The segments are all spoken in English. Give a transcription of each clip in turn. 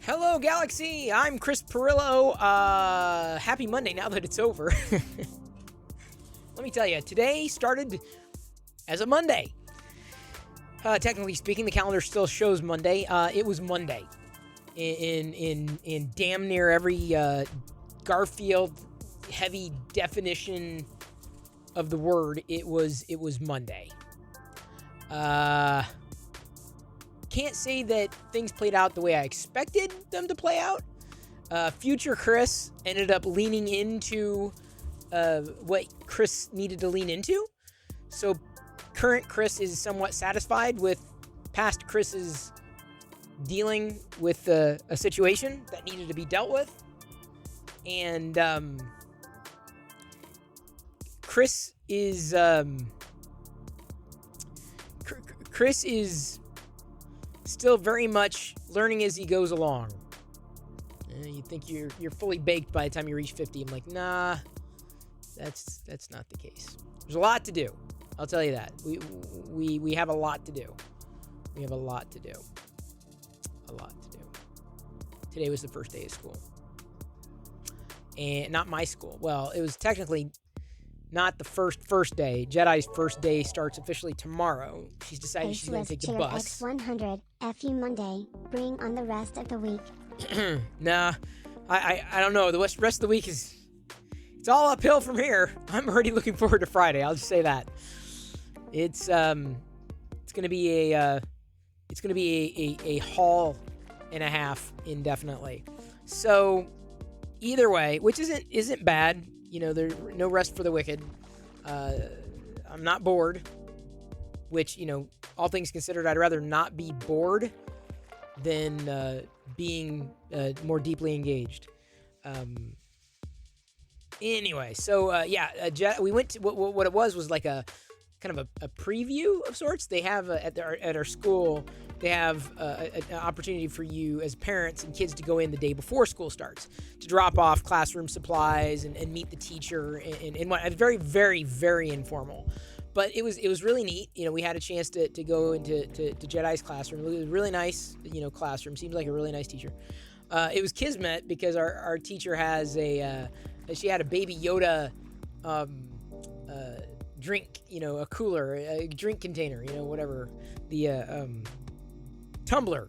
Hello, Galaxy! I'm Chris Perillo. Happy Monday now that it's over. Let me tell you, today started as a Monday. Technically speaking, the calendar still shows Monday. It was Monday. In damn near every Garfield heavy definition of the word, it was Monday. Can't say that things played out the way I expected them to play out. Future Chris ended up leaning into what Chris needed to lean into. So current Chris is somewhat satisfied with past Chris's dealing with a situation that needed to be dealt with. And Chris is still very much learning as he goes along. You think you're fully baked by the time you reach 50. I'm like, nah, that's not the case. There's a lot to do. I'll tell you that. We have a lot to do. We have a lot to do. A lot to do. Today was the first day of school. And not my school. Well, it was technically not the first day. Jedi's first day starts officially tomorrow. She's decided she's going to take the bus. X100, F you Monday. Bring on the rest of the week. Nah, I don't know. The rest of the week it's all uphill from here. I'm already looking forward to Friday. I'll just say that. It's gonna be a haul and a half indefinitely. So either way, which isn't bad. You know, there's no rest for the wicked. I'm not bored, which, you know, all things considered, I'd rather not be bored than being more deeply engaged. Anyway, so we went to what it was like a kind of a preview of sorts. They have at our school, they have an opportunity for you as parents and kids to go in the day before school starts to drop off classroom supplies and meet the teacher and what, very, very, very informal. But it was really neat. You know, we had a chance to go into Jedi's classroom. It was a really nice, you know, classroom. Seems like a really nice teacher. It was kismet because our teacher has she had a Baby Yoda drink, you know, a cooler, a drink container, you know, whatever, the tumbler.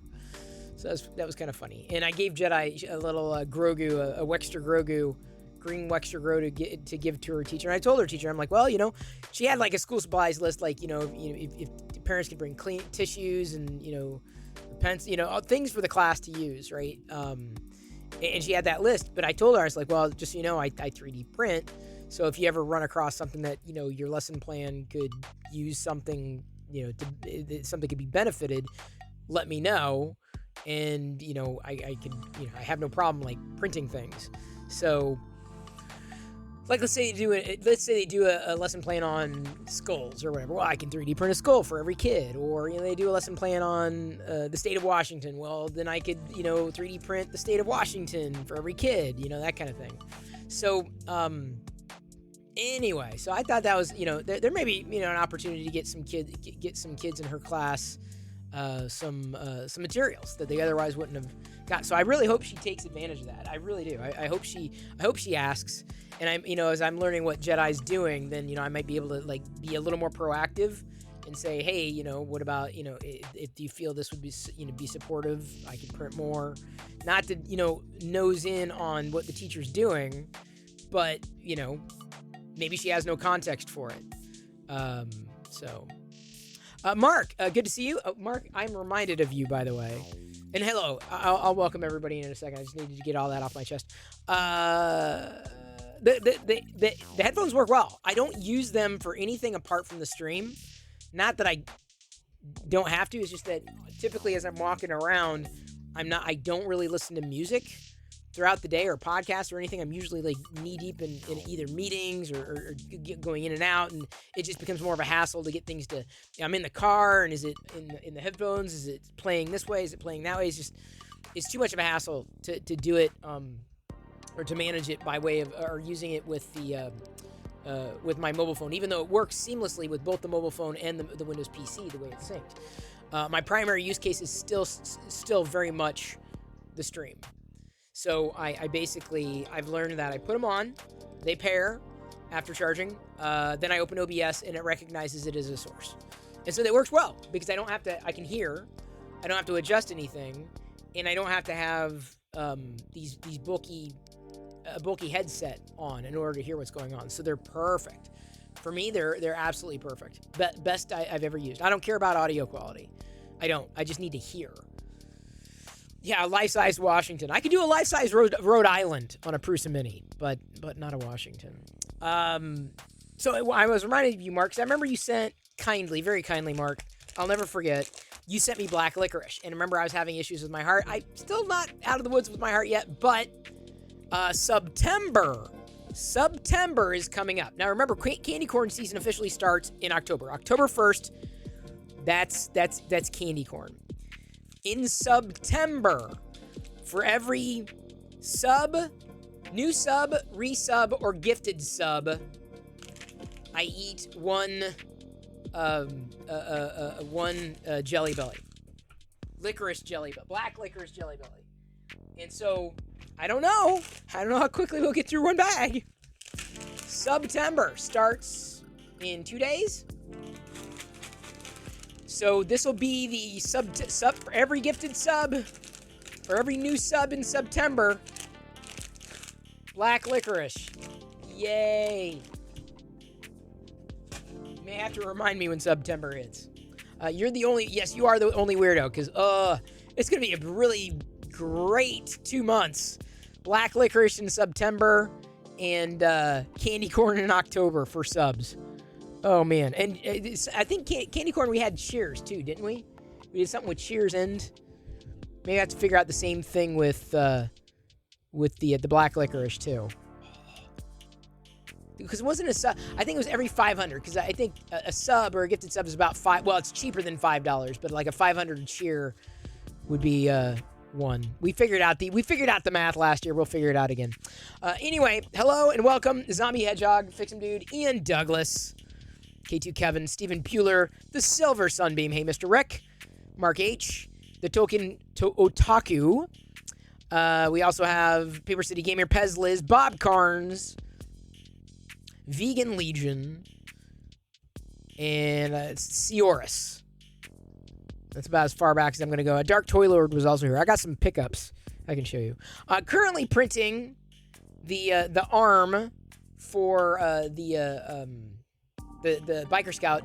So that was kind of funny. And I gave Jedi a little Grogu, a Wexter Grogu, green Wexter Grogu to give to her teacher. And I told her teacher, I'm like, well, you know, she had like a school supplies list, like, you know, if parents could bring clean tissues and, you know, pens, you know, things for the class to use, right? And she had that list, but I told her, I was like, well, just so you know, I 3D print. So if you ever run across something that, you know, your lesson plan could use something, you know, something could be benefited, let me know. And, you know, I could, you know, I have no problem like printing things. So like, let's say they do a lesson plan on skulls or whatever. Well, I can 3D print a skull for every kid. Or, you know, they do a lesson plan on the state of Washington. Well, then I could, you know, 3D print the state of Washington for every kid, you know, that kind of thing. So, anyway, so I thought that was, you know, there may be, you know, an opportunity to get some kids in her class some materials that they otherwise wouldn't have got. So I really hope she takes advantage of that. I really do. I hope she asks. And I'm, you know, as I'm learning what Jedi's doing, then, you know, I might be able to like be a little more proactive and say, hey, you know, what about, you know, if you feel this would be, you know, be supportive, I can print more. Not to, you know, nose in on what the teacher's doing, but, you know, maybe she has no context for it. Mark, good to see you. Mark, I'm reminded of you, by the way. And hello, I'll welcome everybody in a second. I just needed to get all that off my chest. The headphones work well. I don't use them for anything apart from the stream. Not that I don't have to. It's just that typically as I'm walking around, I don't really listen to music throughout the day or podcasts or anything. I'm usually like knee deep in either meetings or going in and out, and it just becomes more of a hassle to get things to. I'm in the car, and is it in the headphones? Is it playing this way? Is it playing that way? It's too much of a hassle to do it or to manage it by way of or using it with the with my mobile phone, even though it works seamlessly with both the mobile phone and the Windows PC the way it's synced. My primary use case is still very much the stream. So I've learned that I put them on, they pair after charging, then I open OBS and it recognizes it as a source. And so that works well because I can hear, I don't have to adjust anything, and I don't have to have these bulky headset on in order to hear what's going on. So they're perfect For me, they're absolutely perfect. Best I've ever used. I don't care about audio quality. I don't. I just need to hear. Yeah, life-size Washington. I could do a life-size Rhode Island on a Prusa Mini, but not a Washington. So I was reminded of you, Mark, because I remember you sent kindly, very kindly, Mark. I'll never forget. You sent me black licorice, and remember I was having issues with my heart. I'm still not out of the woods with my heart yet, but September is coming up. Now remember, candy corn season officially starts in October. October 1st, that's candy corn. In September, for every new sub, resub, or gifted sub, I eat one Jelly Belly. Licorice Jelly Belly. Black licorice Jelly Belly. And so, I don't know how quickly we'll get through one bag. September starts in 2 days. So this will be the sub for every gifted sub, for every new sub in September. Black licorice. Yay. You may have to remind me when September is. You are the only weirdo, because it's going to be a really great 2 months. Black licorice in September and candy corn in October for subs. Oh, man. And I think candy corn, we had Cheers, too, didn't we? We did something with Cheers and maybe I have to figure out the same thing with the black licorice, too. Because it wasn't a sub. I think it was every 500, because I think a sub or a gifted sub is about $5. Well, it's cheaper than $5, but like a 500 cheer would be one. We figured out the math last year. We'll figure it out again. Anyway, hello and welcome, Zombie Hedgehog, Fix'em Dude, Ian Douglas, K2 Kevin, Stephen Pueller, the Silver Sunbeam, hey Mr. Rick, Mark H, the Token Otaku. We also have Paper City Gamer, Pez Liz, Bob Carnes, Vegan Legion, and Seoris. That's about as far back as I'm going to go. Dark Toy Lord was also here. I got some pickups I can show you. Currently printing the arm for the Biker Scout.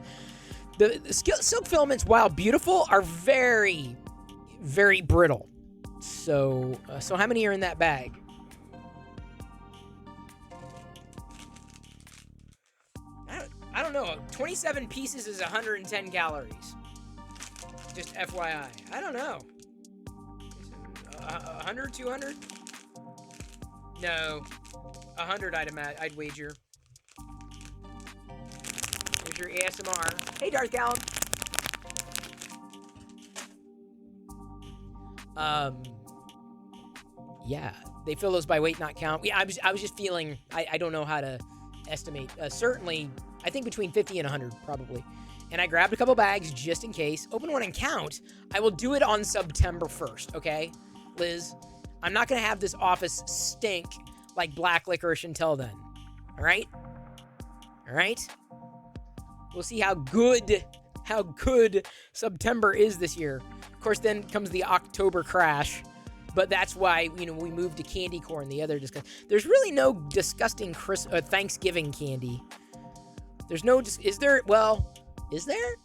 The silk filaments, while beautiful, are very, very brittle. So how many are in that bag? I don't know. 27 pieces is 110 calories. Just FYI. I don't know. 100, 200? No. 100, I'd wager. Here's your ASMR. Hey, Darth Gallum. Yeah. They fill those by weight, not count. Yeah, I was just feeling, I don't know how to estimate. Certainly, I think between 50 and 100, probably. And I grabbed a couple bags just in case. Open one and count. I will do it on September 1st, okay? Liz, I'm not going to have this office stink like black licorice until then. All right? All right? We'll see how good September is this year. Of course, then comes the October crash. But that's why, we moved to candy corn, the other There's really no disgusting Thanksgiving candy. There's no... Is there? Well... Is there?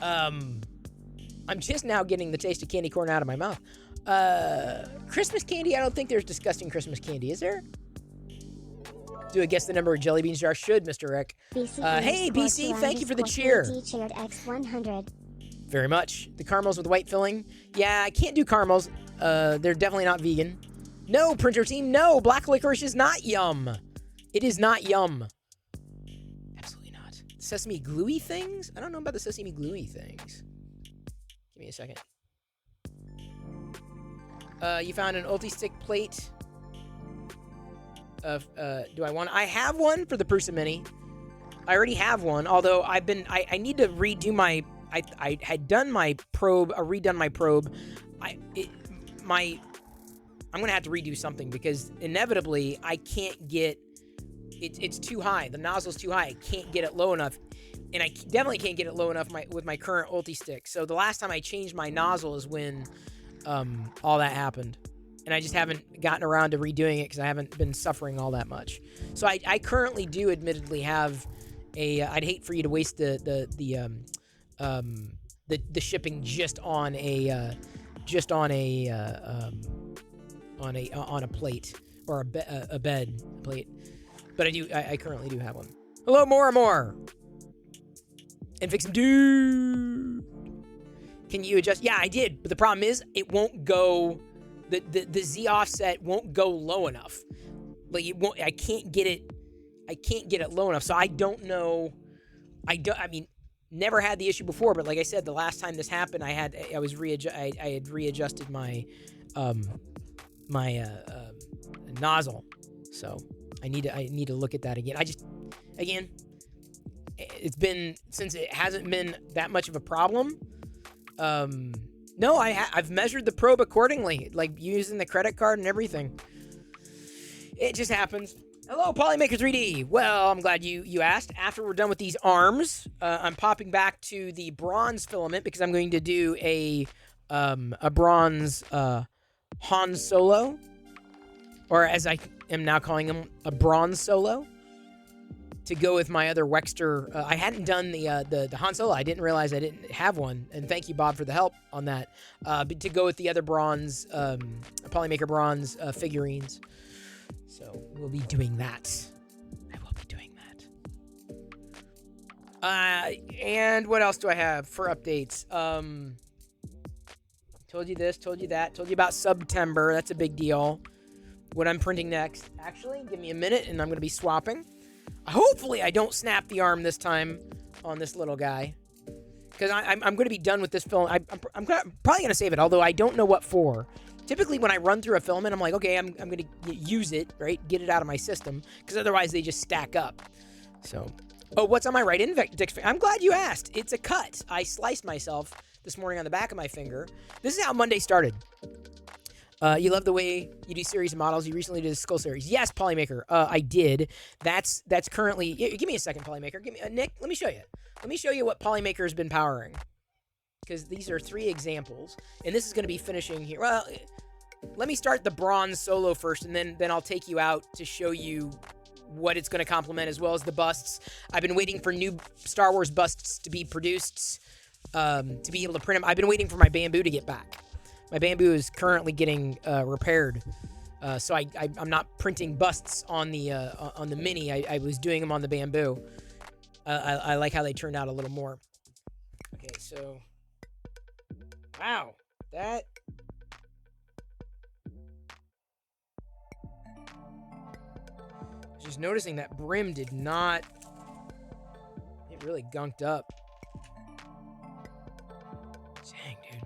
I'm just now getting the taste of candy corn out of my mouth. Christmas candy? I don't think there's disgusting Christmas candy, is there? Do I guess the number of jelly beans jar? Should, Mr. Rick. Hey, BC, thank you for the cheer. X100. Very much. The caramels with white filling. Yeah, I can't do caramels. They're definitely not vegan. No, printer team, no. Black licorice is not yum. It is not yum. Sesame gluey things? I don't know about the sesame gluey things. Give me a second. You found an ulti-stick plate. Do I want... I have one for the Prusa Mini. I already have one, although I need to redo my... I had done my probe, redone my probe. I'm going to have to redo something because inevitably I can't get... It's too high. The nozzle's too high. I can't get it low enough. And I definitely can't get it low enough with my current ulti stick. So the last time I changed my nozzle is when all that happened. and I just haven't gotten around to redoing it because I haven't been suffering all that much. So I currently do admittedly have a. I'd hate for you to waste the shipping just on a plate or a bed plate, but I currently do have one. Hello, more. And fix some dude. Can you adjust? Yeah, I did, but the problem is it won't go. The Z offset won't go low enough. Like it won't. I can't get it low enough. So I don't know. I mean, never had the issue before, but like I said, the last time this happened, I had readjusted my nozzle. So I need to look at that again. It's been, since it hasn't been that much of a problem. No, I've measured the probe accordingly, like using the credit card and everything. It just happens. Hello, Polymaker 3D. Well, I'm glad you asked. After we're done with these arms, I'm popping back to the bronze filament because I'm going to do a bronze Han Solo, or as I am now calling him, a bronze Solo, to go with my other Wexter. I hadn't done the Han Solo. I didn't realize I didn't have one, and thank you, Bob, for the help on that. But to go with the other bronze, Polymaker bronze figurines. So we'll be doing that. I will be doing that. And what else do I have for updates? Told you this, told you that, told you about September. That's a big deal. What I'm printing next. Actually, give me a minute, and I'm going to be swapping. Hopefully I don't snap the arm this time on this little guy, because I'm going to be done with this film. I'm probably going to save it, although I don't know what for. Typically when I run through a filament, I'm like, okay, I'm going to use it, right? Get it out of my system, because otherwise they just stack up. So, oh, what's on my right index finger? I'm glad you asked. It's a cut. I sliced myself this morning on the back of my finger. This is how Monday started. You love the way you do series and models. You recently did a skull series. Yes, Polymaker. I did. That's currently. Give me a second, Polymaker. Give me Nick. Let me show you. Let me show you what Polymaker has been powering. Because these are 3 examples, and this is going to be finishing here. Well, let me start the bronze Solo first, and then I'll take you out to show you what it's going to complement, as well as the busts. I've been waiting for new Star Wars busts to be produced, to be able to print them. I've been waiting for my bamboo to get back. My bamboo is currently getting repaired, so I'm not printing busts on the mini. I was doing them on the bamboo. I like how they turned out a little more. Okay, so wow, that just noticing that brim did not. It really gunked up. Dang, dude.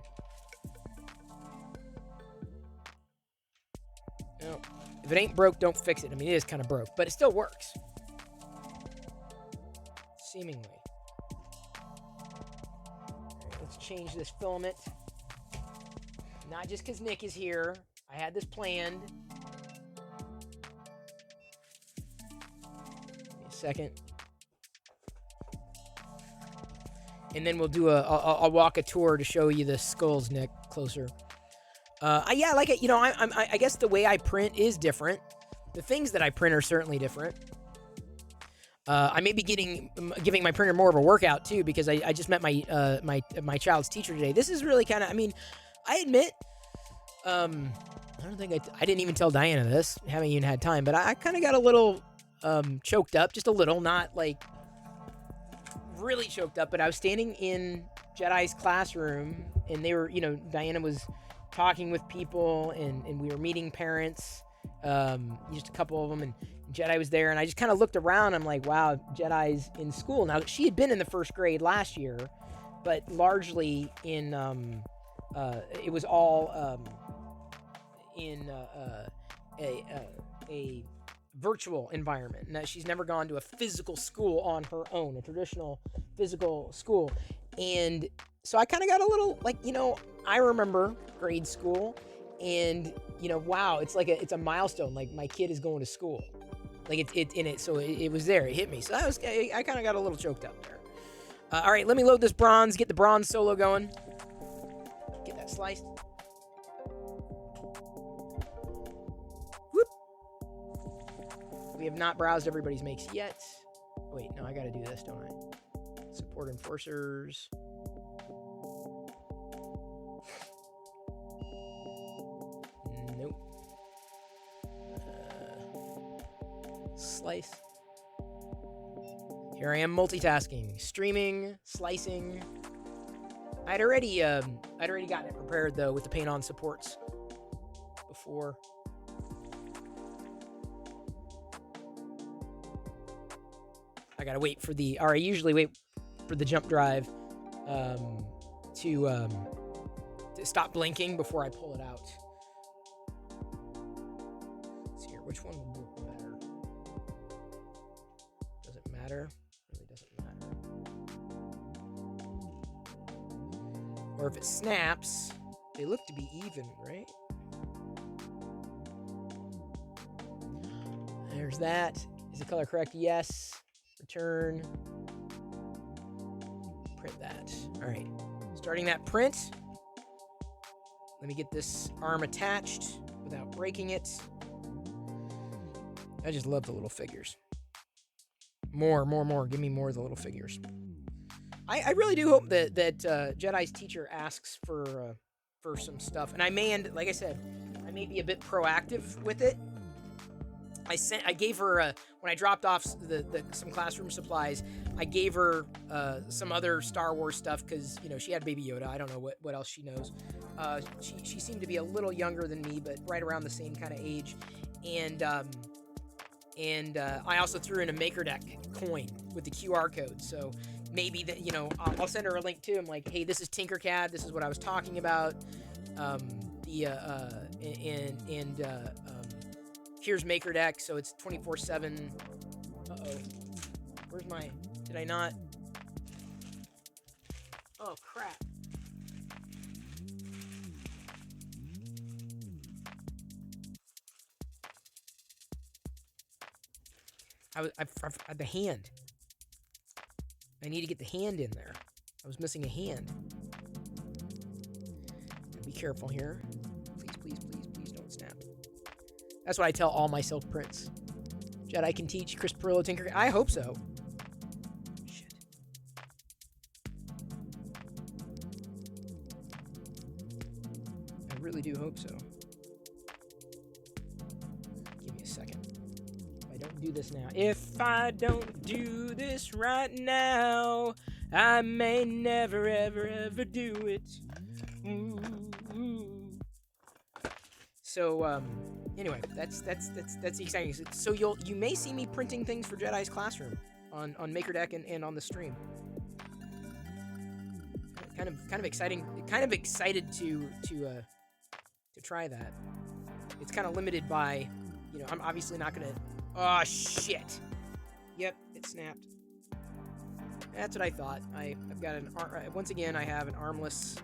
No, if it ain't broke, don't fix it. I mean, it is kind of broke, but it still works. Seemingly. Right, let's change this filament. Not just because Nick is here. I had this planned. Give me a second. And then we'll do I'll walk a tour to show you the skulls, Nick, closer. Yeah, like it. You know, I guess the way I print is different. The things that I print are certainly different. I may be giving my printer more of a workout too, because I just met my child's teacher today. This is really kind of. I mean, I admit, I don't think I didn't even tell Diana this. Haven't even had time, but I kind of got a little choked up, just a little, not like really choked up. But I was standing in Jedi's classroom, and they were, you know, Diana was talking with people, and we were meeting parents, just a couple of them, and Jedi was there, and I just kind of looked around. I'm like, wow, Jedi's in school now. She had been in the first grade last year, but largely in it was all in a virtual environment. Now, she's never gone to a physical school on her own, a traditional physical school. And so I kind of got a little, like, you know, I remember grade school, and, you know, wow, it's a milestone. Like, my kid is going to school. Like, so it was there. It hit me. So I kind of got a little choked up there. All right, let me load this bronze, get the bronze Solo going. Get that sliced. not browsed everybody's makes yet. Wait, no, I gotta do this, don't I? Support enforcers. Nope. Slice. Here I am multitasking, streaming, slicing. I'd already gotten it prepared though with the paint on supports before. I gotta wait for I usually wait for the jump drive to stop blinking before I pull it out. Let's see here, which one would work better? Does it matter? Really doesn't matter. Or if it snaps, they look to be even, right? There's that. Is the color correct? Yes. Return. Print that. All right. Starting that print. Let me get this arm attached without breaking it. I just love the little figures. More. Give me more of the little figures. I really do hope that Jedi's teacher asks for some stuff, and I may end, like I said, I may be a bit proactive with it. I gave her when I dropped off some classroom supplies. I gave her some other Star Wars stuff because she had Baby Yoda. I don't know what else she knows. She seemed to be a little younger than me, but right around the same kind of age. And I also threw in a Maker Deck coin with the QR code. So maybe that I'll send her a link too. I'm like, hey, this is Tinkercad. This is what I was talking about. Here's Maker Deck, so it's 24/7. Uh-oh. Where's my... Did I not... Oh, crap. The hand. I need to get the hand in there. I was missing a hand. Be careful here. Please don't snap. That's what I tell all my silk prints. Jedi can teach, Chris Perillo, Tinker. I hope so. Shit. I really do hope so. Give me a second. If I don't do this now. If I don't do this right now, I may never, ever do it. So, anyway, that's the exciting. So you may see me printing things for Jedi's Classroom on Maker Deck and on the stream. Kind of exciting. Kind of excited to try that. It's kind of limited by, I'm obviously not gonna. Oh shit! Yep, it snapped. That's what I thought. I've got once again I have an armless.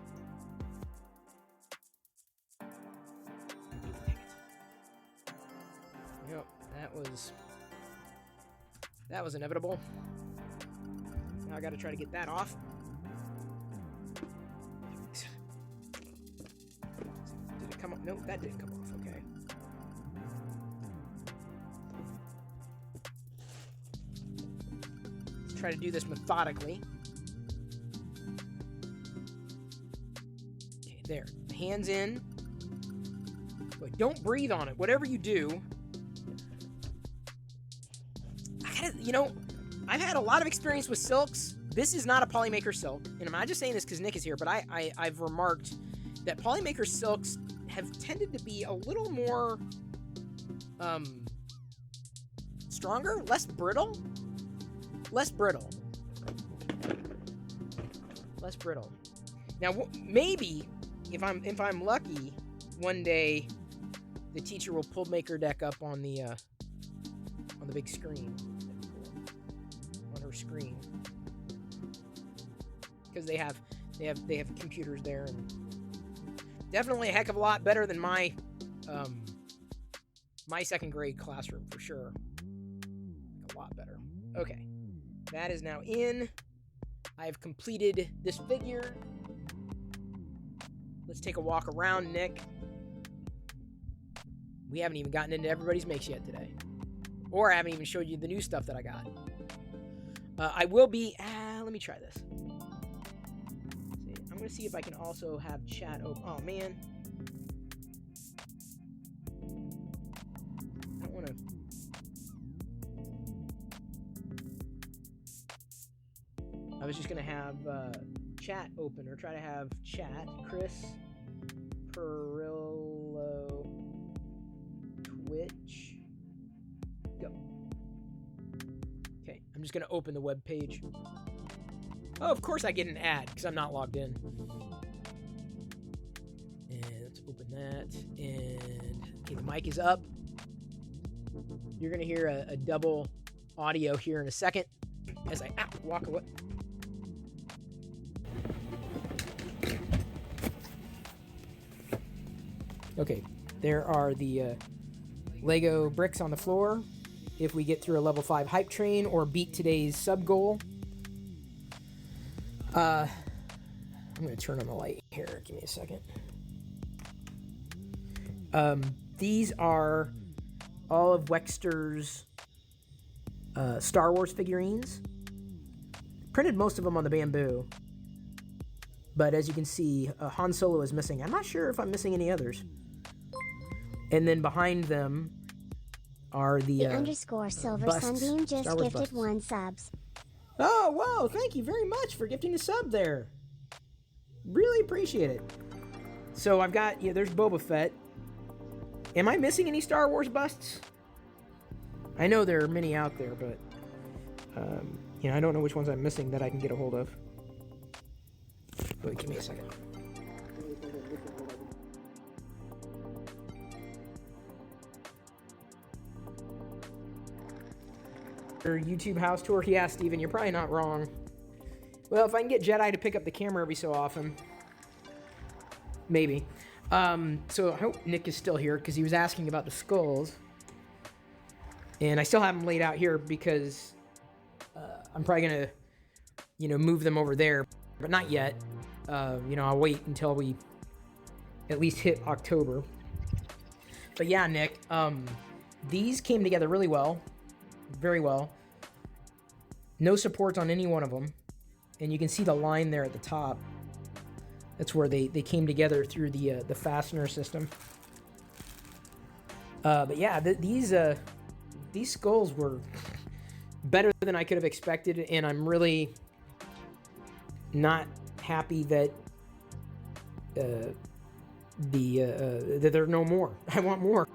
Yep, that was inevitable. Now I gotta try to get that off. Did it come off? No, that didn't come off. Okay. Let's try to do this methodically. Okay, there. Hands in. But don't breathe on it. Whatever you do. I've had a lot of experience with silks. This is not a Polymaker silk. And I'm not just saying this because Nick is here, but I've remarked that Polymaker silks have tended to be a little more stronger, less brittle. Now, maybe if I'm lucky, one day the teacher will pull Maker Deck up on the big screen. Screen, because they have computers there, and definitely a heck of a lot better than my second grade classroom for sure. A lot better. Okay, that is now in. I have completed this figure. Let's take a walk around, Nick. We haven't even gotten into everybody's makes yet today. Or I haven't even showed you the new stuff that I got. I will be... let me try this. See, I'm going to see if I can also have chat open. Oh, man. I don't want to... I was just going to have chat open, or try to have chat. Chris Perillo Twitch. Go. Okay, I'm just going to open the web page. Oh, of course I get an ad because I'm not logged in. And let's open that. And okay, the mic is up. You're going to hear a double audio here in a second as I walk away. Okay, there are the Lego bricks on the floor. If we get through a level 5 hype train or beat today's sub goal. I'm going to turn on the light here. Give me a second. These are all of Wexter's Star Wars figurines. Printed most of them on the bamboo. But as you can see, Han Solo is missing. I'm not sure if I'm missing any others. And then behind them are the underscore silver busts, sunbeam just gifted busts. 1 subs. Oh, whoa, thank you very much for gifting a sub there. Really appreciate it. So I've got, there's Boba Fett. Am I missing any Star Wars busts? I know there are many out there, but, I don't know which ones I'm missing that I can get a hold of. Wait, give me a second. YouTube house tour? Yeah, Steven, you're probably not wrong. Well, if I can get Jedi to pick up the camera every so often. Maybe. So I hope Nick is still here, because he was asking about the skulls. And I still have them laid out here, because I'm probably going to, move them over there. But not yet. I'll wait until we at least hit October. But yeah, Nick, these came together really well. Very well. No supports on any one of them. And you can see the line there at the top. That's where they came together through the fastener system. But yeah, these skulls were better than I could have expected, and I'm really not happy that that there are no more. I want more.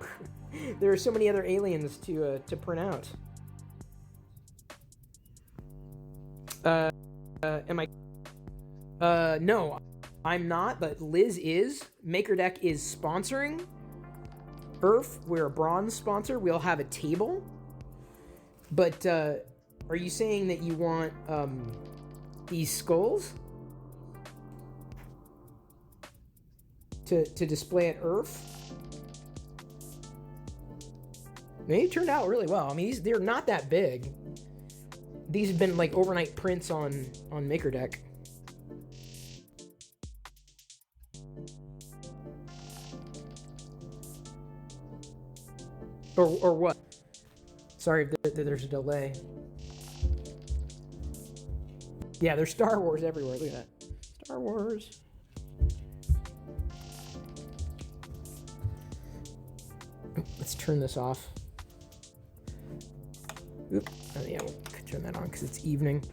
There are so many other aliens to print out. Am I? No, I'm not, but Liz is. MakerDeck is sponsoring. Earth, we're a bronze sponsor. We'll have a table. But, are you saying that you want, these skulls? To display at Earth? They turned out really well. I mean, they're not that big. These have been like overnight prints on MakerDeck. Or what? Sorry if there's a delay. Yeah, there's Star Wars everywhere. Look at that. Star Wars. Let's turn this off. Oop. Oh, yeah, we'll turn that on because it's evening.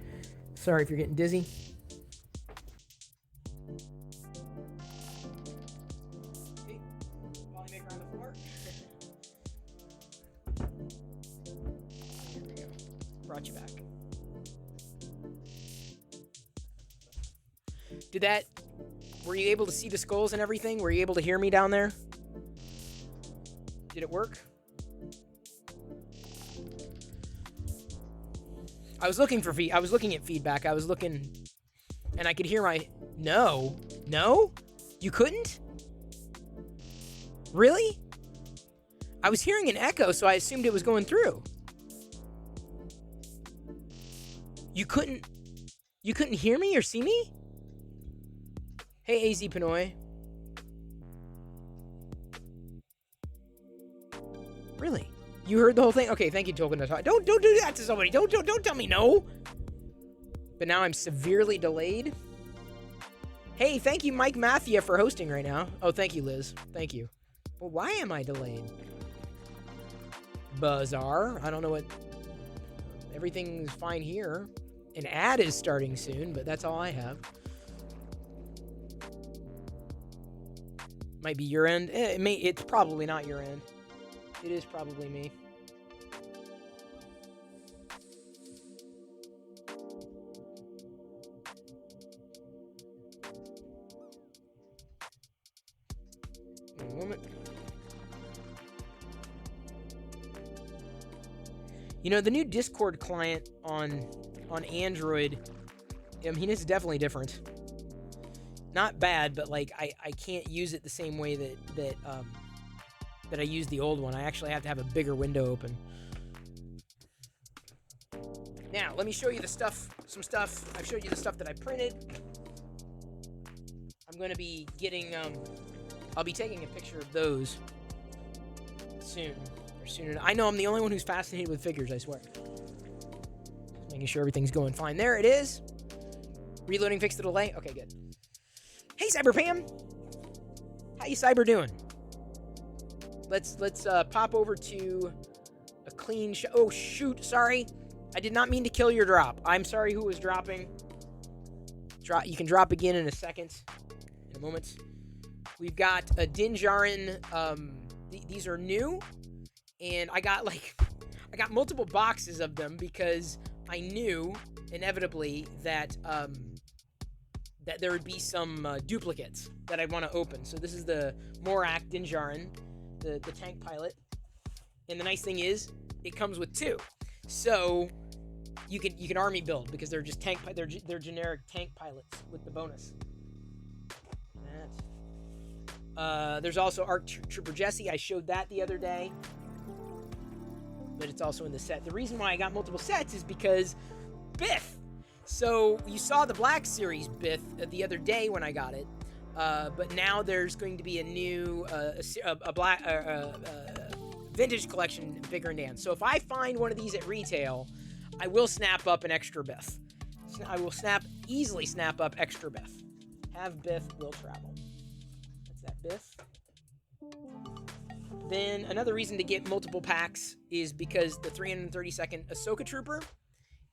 Sorry if you're getting dizzy. Okay. Polymaker on the floor. Here we go. Brought you back. Were you able to see the skulls and everything? Were you able to hear me down there? Did it work? I was looking at feedback. I was looking, and I could hear no? You couldn't? Really? I was hearing an echo, so I assumed it was going through. You couldn't hear me or see me? Hey, AZ Pinoy. Really? You heard the whole thing? Okay, thank you, Tolkien. Don't do that to somebody. Don't tell me no. But now I'm severely delayed. Hey, thank you, Mike Mathia, for hosting right now. Oh, thank you, Liz. Thank you. Well, why am I delayed? Bizarre. I don't know what... Everything's fine here. An ad is starting soon, but that's all I have. Might be your end. It's probably not your end. It is probably me. One moment. You know, the new Discord client on Android, I mean, it's definitely different. Not bad, but like I can't use it the same way that I used the old one. I actually have to have a bigger window open. Now, let me show you some stuff. I've showed you the stuff that I printed. I'm going to be getting, I'll be taking a picture of those soon. Or sooner. I know I'm the only one who's fascinated with figures, I swear. Making sure everything's going fine. There it is. Reloading fixed the delay. Okay, good. Hey, Cyberpam. How you Cyber doing? Let's pop over to a clean shot. Oh, shoot. Sorry. I did not mean to kill your drop. I'm sorry who was dropping. You can drop again in a second. In a moment. We've got a Din Djarin. These are new. And I got multiple boxes of them because I knew, inevitably, that there would be some duplicates that I'd want to open. So this is the Morak Din Djarin, the tank pilot. And the nice thing is, it comes with two. So you can army build because they're just they're generic tank pilots with the bonus. There's also ARC Trooper Jesse. I showed that the other day. But it's also in the set. The reason why I got multiple sets is because Biff. So you saw the Black Series Biff the other day when I got it. But now there's going to be a new black vintage collection bigger than Dan. So if I find one of these at retail, I will snap up an extra Biff. I will easily snap up extra Biff. Have Biff, will travel. That's that Biff. Then another reason to get multiple packs is because the 332nd Ahsoka Trooper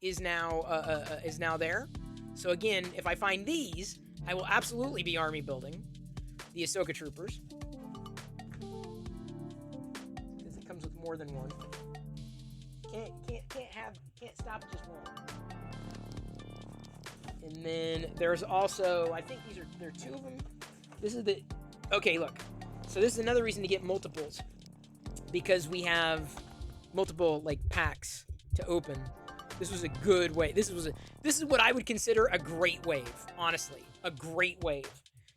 is now there. So again, if I find these, I will absolutely be army building the Ahsoka Troopers because it comes with more than one. Can't stop at just one. And then there's also, I think there are two of them. This is the okay. Look. So this is another reason to get multiples, because we have multiple like packs to open. This was a good way. This is what I would consider a great wave, honestly, a great wave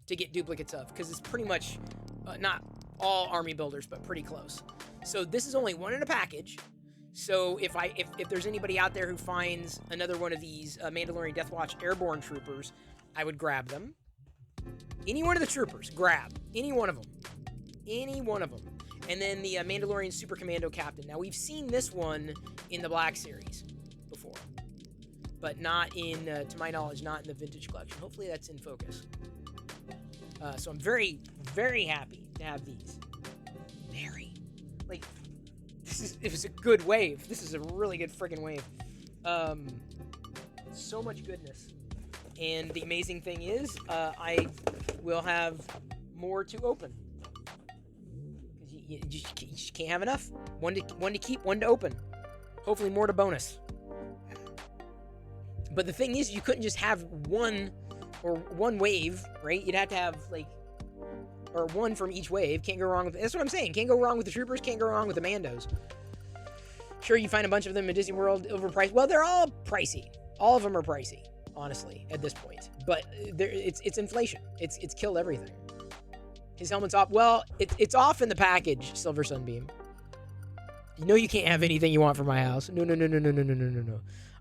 to get duplicates of, because it's pretty much not all army builders, but pretty close. So this is only one in a package. So if there's anybody out there who finds another one of these Mandalorian Death Watch Airborne Troopers, I would grab them. Any one of the troopers, grab any one of them. Any one of them. And then the Mandalorian Super Commando Captain. Now, we've seen this one in the Black Series before, but not in, to my knowledge, not in the Vintage Collection. Hopefully that's in focus. So I'm very, very happy to have these. Very. Like, it was a good wave. This is a really good friggin' wave. So much goodness. And the amazing thing is, I will have more to open. You just can't have enough. One to keep, one to open. Hopefully more to bonus. But the thing is, you couldn't just have one wave, right? You'd have to have or one from each wave. Can't go wrong with. That's what I'm saying. Can't go wrong with the troopers. Can't go wrong with the Mandos. Sure, you find a bunch of them in Disney World overpriced. Well, they're all pricey. All of them are pricey, honestly, at this point. But it's inflation. It's killed everything. His helmet's off. Well, it's off in the package, Silver Sunbeam. You know you can't have anything you want from my house. No.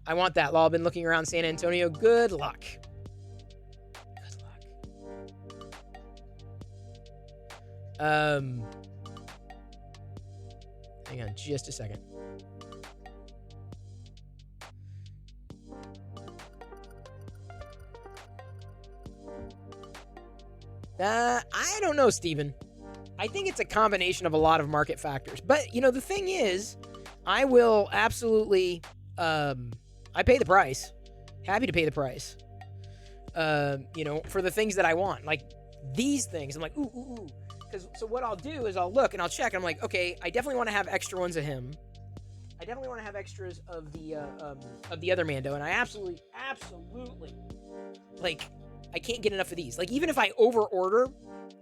I want that. Law, been looking around San Antonio. Good luck. Hang on just a second. I don't know, Steven. I think it's a combination of a lot of market factors. But, you know, the thing is, I will absolutely, I pay the price. Happy to pay the price. You know, for the things that I want. Like, these things. I'm like, ooh. So what I'll do is I'll look and I'll check. I'm like, okay, I definitely want to have extra ones of him. I definitely want to have extras of the other Mando. And I absolutely, like, I can't get enough of these. Like, even if I over-order,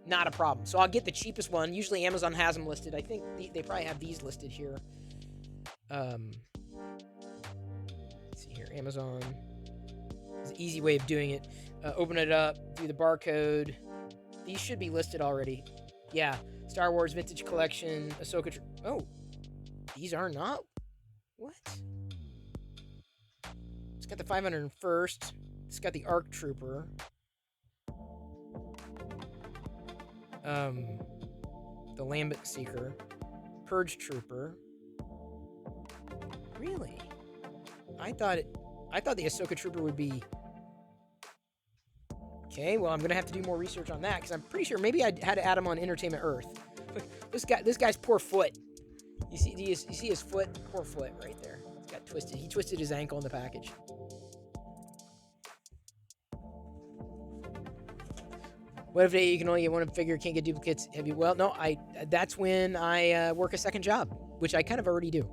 not a problem. So I'll get the cheapest one. Usually Amazon has them listed. I think they probably have these listed here. Let's see here. Amazon is an easy way of doing it. Open it up, do the barcode. These should be listed already. Yeah. Star Wars Vintage Collection, Ahsoka. Oh, these are not. What? It's got the 501st. It's got the ARC Trooper. The Lambent Seeker, Purge Trooper. Really? I thought the Ahsoka Trooper would be. Okay, well, I'm gonna have to do more research on that because I'm pretty sure maybe I had to add him on Entertainment Earth. This guy's poor foot. You see his foot? Poor foot right there. It's got twisted. He twisted his ankle in the package. What if you can only get one figure, can't get duplicates? Have you? Well, no, that's when I work a second job, which I kind of already do.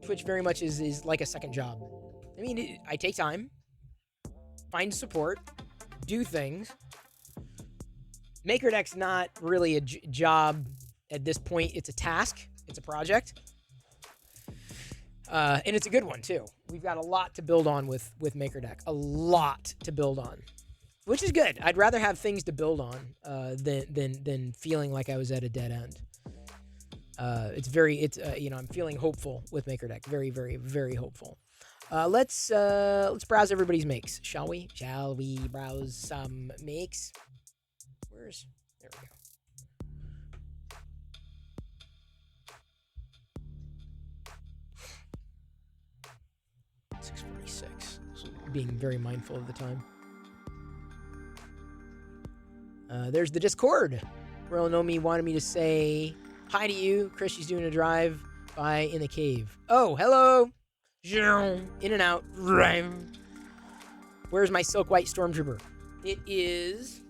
Twitch very much is like a second job. I mean, I take time, find support, do things. MakerDeck's not really a job at this point. It's a task. It's a project. And it's a good one, too. We've got a lot to build on with MakerDeck. A lot to build on. Which is good. I'd rather have things to build on than feeling like I was at a dead end. I'm feeling hopeful with MakerDeck. Very, very, very hopeful. Let's browse everybody's makes, shall we? Shall we browse some makes? There we go. 6:46. So being very mindful of the time. There's the Discord. Real Know Me wanted me to say hi to you. Chris, she's doing a drive by in the cave. Oh, hello. In and out. Where's my Silk White Stormtrooper? It is.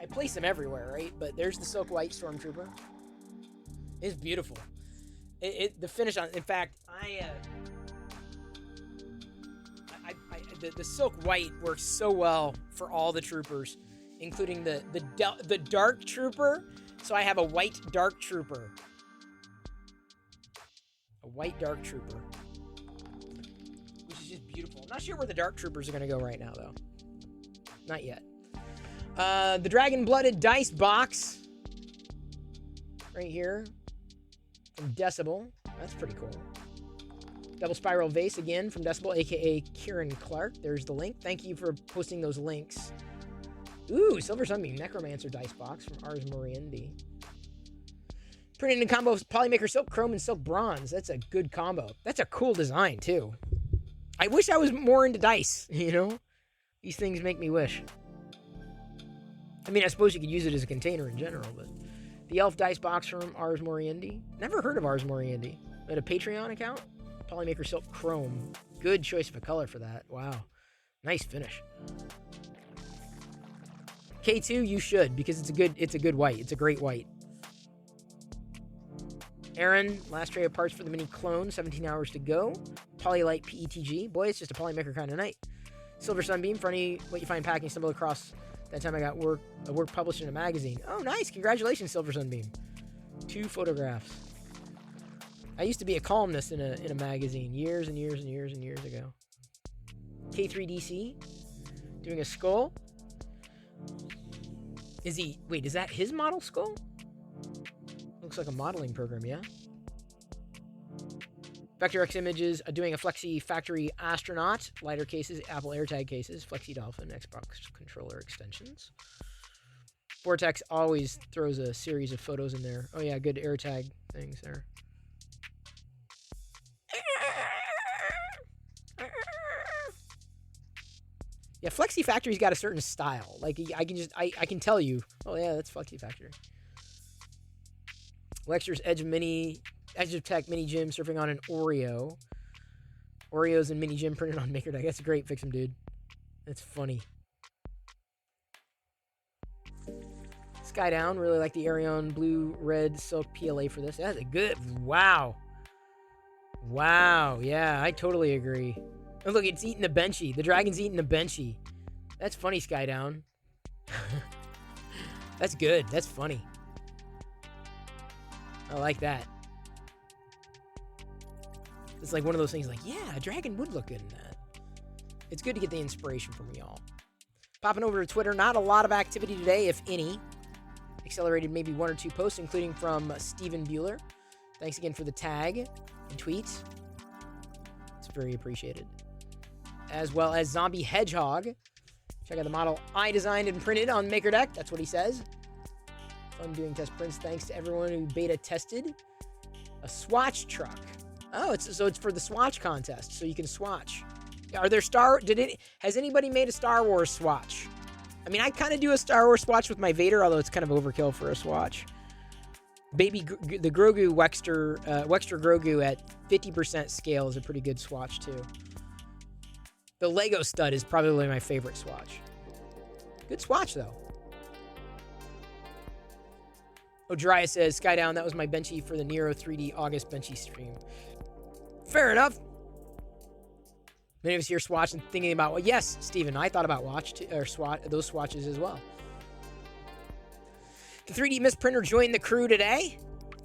I place them everywhere, right? But there's the Silk White Stormtrooper. It's beautiful. The finish on. In fact, the Silk White works so well for all the troopers, including the Dark Trooper. So I have a white Dark Trooper. A white Dark Trooper, which is just beautiful. I'm not sure where the Dark Troopers are going to go right now, though. Not yet. The Dragon-Blooded Dice Box. Right here. From Decibel. That's pretty cool. Double Spiral Vase again from Decibel, a.k.a. Kieran Clark. There's the link. Thank you for posting those links. Ooh, Silver Sunbeam Necromancer Dice Box from Ars Moriendi. Printed in combo of Polymaker Silk Chrome and Silk Bronze. That's a good combo. That's a cool design, too. I wish I was more into dice, you know? These things make me wish. I mean, I suppose you could use it as a container in general, but... The Elf Dice Box from Ars Moriendi. Never heard of Ars Moriendi. At a Patreon account? Polymaker Silk Chrome. Good choice of a color for that. Wow. Nice finish. K2, you should, because it's a good white. It's a great white. Aaron, last tray of parts for the mini clone. 17 hours to go. Polylite PETG. Boy, it's just a Polymaker kind of night. Silver Sunbeam, for any what you find packing stumble across. That time I got work published in a magazine. Oh, nice. Congratulations, Silver Sunbeam. 2 photographs. I used to be a columnist in a magazine years and years and years and years ago. K3DC. Doing a skull. Is that his model skull? Looks like a modeling program, yeah? VectorX Images doing a Flexi Factory Astronaut, lighter cases, Apple AirTag cases, Flexi Dolphin, Xbox controller extensions. Vortex always throws a series of photos in there. Oh yeah, good AirTag things there. Yeah, Flexi Factory's got a certain style. Like I can tell you. Oh yeah, that's Flexi Factory. Lexer's Edge of Tech Mini Gym surfing on an Oreo. Oreos and Mini Gym printed on MakerDeck. That's great, Fix 'em, dude. That's funny. Sky Down, really like the Arion blue red silk PLA for this. That's a good. Wow. Wow. Yeah, I totally agree. Oh, look, it's eating a benchy. The dragon's eating a benchy. That's funny, Sky Down. That's good. That's funny. I like that. It's like one of those things like, yeah, a dragon would look good in that. It's good to get the inspiration from y'all. Popping over to Twitter, not a lot of activity today, if any. Accelerated maybe 1 or 2 posts, including from Stephen Bueller. Thanks again for the tag and tweets. It's very appreciated. As well as Zombie Hedgehog. Check out the model I designed and printed on MakerDeck. That's what he says. Fun doing test prints. Thanks to everyone who beta tested. A swatch truck. Oh, it's for the swatch contest, so you can swatch. Are there has anybody made a Star Wars swatch? I mean, I kind of do a Star Wars swatch with my Vader, although it's kind of overkill for a swatch. The Grogu Wexter Grogu at 50% scale is a pretty good swatch too. The Lego stud is probably my favorite swatch. Good swatch though. Odria says, Sky Down, that was my benchy for the Nero 3D August benchy stream. Fair enough. Many of us here swatch and thinking about, well, yes, Steven, I thought about those swatches as well. The 3D Mist Printer joined the crew today.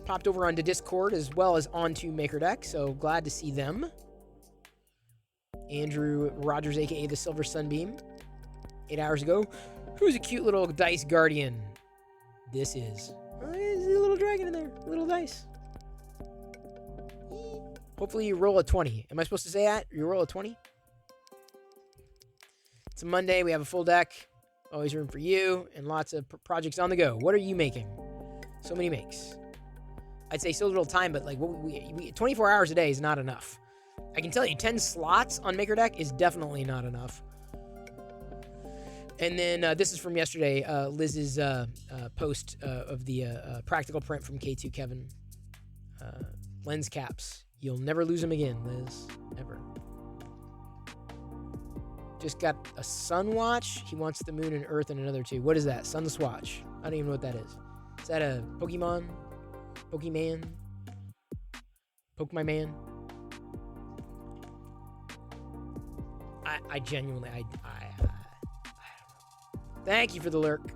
Popped over onto Discord as well as onto MakerDeck, so glad to see them. Andrew Rogers, a.k.a. the Silver Sunbeam, 8 hours ago. Who's a cute little dice guardian? This is. Oh, there's a little dragon in there. A little dice. Hopefully you roll a 20. Am I supposed to say that? You roll a 20? It's a Monday. We have a full deck. Always room for you and lots of projects on the go. What are you making? So many makes. I'd say so little time, but like 24 hours a day is not enough. I can tell you 10 slots on MakerDeck is definitely not enough. And then this is from yesterday, Liz's post of the practical print from K2 Kevin. Lens caps. You'll never lose them again, Liz. Ever. Just got a sun watch. He wants the moon and earth and another 2. What is that? Sun swatch. I don't even know what that is. Is that a Pokemon? Pokemon? Poke my man? I genuinely, I don't know. Thank you for the lurk.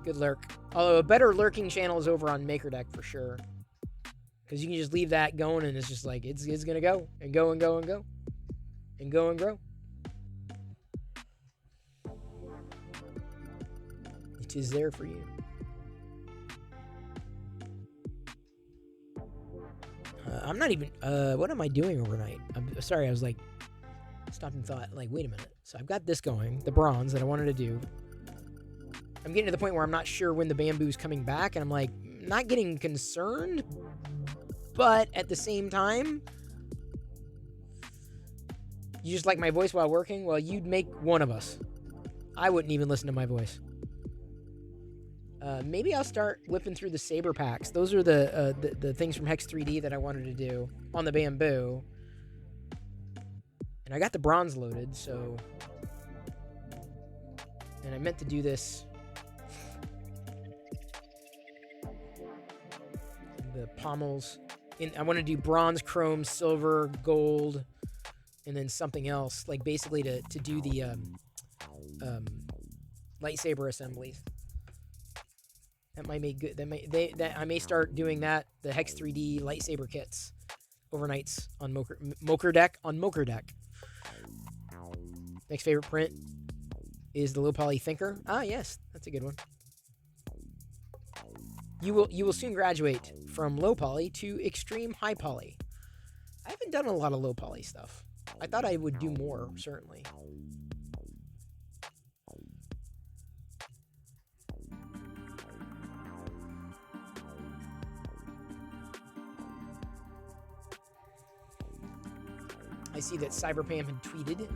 Good lurk. Although a better lurking channel is over on MakerDeck for sure. Because you can just leave that going and it's just like, it's going to go. And go and go and go. And go and grow. It is there for you. I'm not even, what am I doing overnight? I'm sorry, I was like, stopped and thought, like, wait a minute. So I've got this going, the bronze that I wanted to do. I'm getting to the point where I'm not sure when the bamboo's coming back, and I'm like, not getting concerned, but at the same time, you just like my voice while working? Well, you'd make one of us. I wouldn't even listen to my voice. Maybe I'll start whipping through the saber packs. Those are the things from Hex 3D that I wanted to do on the bamboo. And I got the bronze loaded, so... And I meant to do this... The pommels. I want to do bronze, chrome, silver, gold, and then something else. Like, basically to do the lightsaber assemblies. That might make good. I may start doing that. The Hex 3D lightsaber kits overnights on MakerDeck. Next favorite print is the low poly Thinker. Ah, yes, that's a good one. You will soon graduate from low poly to extreme high poly. I haven't done a lot of low poly stuff. I thought I would do more, certainly. I see that Cyberpam had tweeted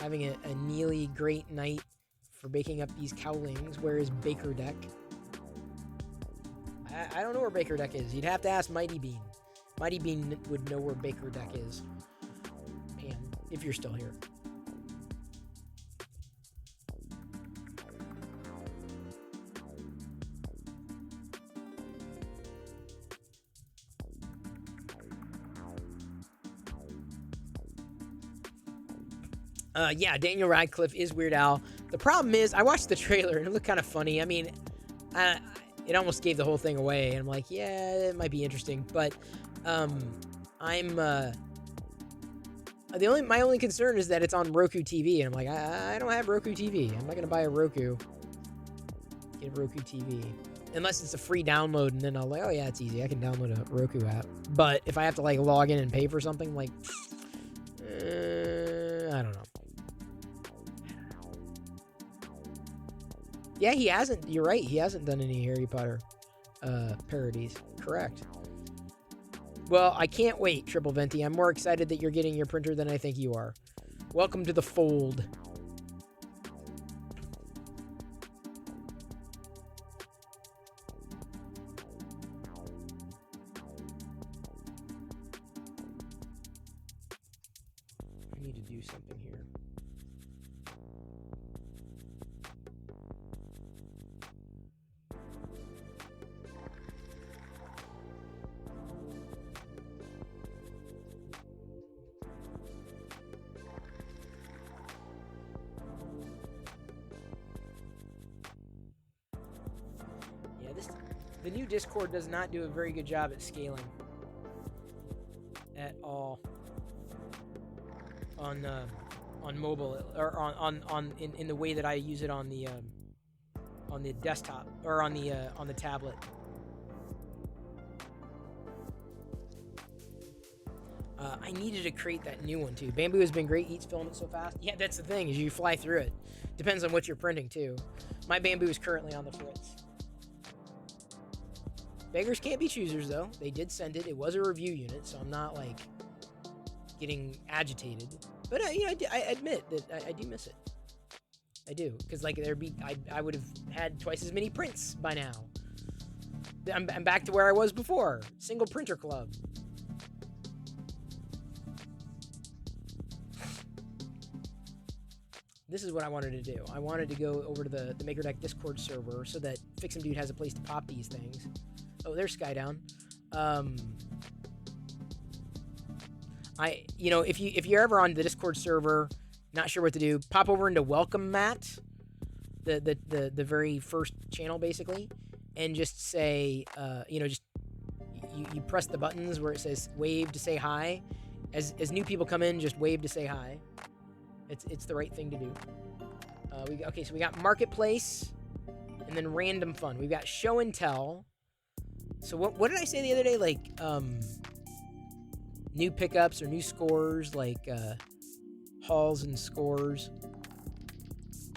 having a nearly great night for baking up these cowlings. Where is Baker Deck? I don't know where Baker Deck is. You'd have to ask Mighty Bean. Mighty Bean would know where Baker Deck is. Pam, if you're still here. Yeah, Daniel Radcliffe is Weird Al. The problem is, I watched the trailer and it looked kind of funny. I mean, it almost gave the whole thing away, and I'm like, yeah, it might be interesting. But my only concern is that it's on Roku TV, and I'm like, I don't have Roku TV. I'm not gonna buy a Roku. Get a Roku TV unless it's a free download, and then I'll like, oh yeah, it's easy. I can download a Roku app. But if I have to like log in and pay for something, like, I don't know. Yeah, he hasn't. You're right. He hasn't done any Harry Potter parodies. Correct. Well, I can't wait, Triple Venti. I'm more excited that you're getting your printer than I think you are. Welcome to the fold. I need to do something here. The new Discord does not do a very good job at scaling at all on mobile or in the way that I use it on the desktop or on the tablet. I needed to create that new one too. Bamboo has been great. Eats filament so fast. Yeah, that's the thing, is you fly through it. Depends on what you're printing too. My Bamboo is currently on the fritz. Beggars can't be choosers, though. They did send it. It was a review unit, so I'm not, like, getting agitated. But, I admit that I do miss it. I do. Because, like, I would have had twice as many prints by now. I'm back to where I was before. Single printer club. This is what I wanted to do. I wanted to go over to the MakerDeck Discord server so that Fix'em Dude has a place to pop these things. Oh, there's Skydown. If you're ever on the Discord server, not sure what to do, pop over into Welcome Mat, the very first channel basically, and just say, you press the buttons where it says wave to say hi. As new people come in, just wave to say hi. It's the right thing to do. So we got Marketplace, and then Random Fun. We've got Show and Tell. So what did I say the other day? Like, new pickups or new scores, like, hauls and scores.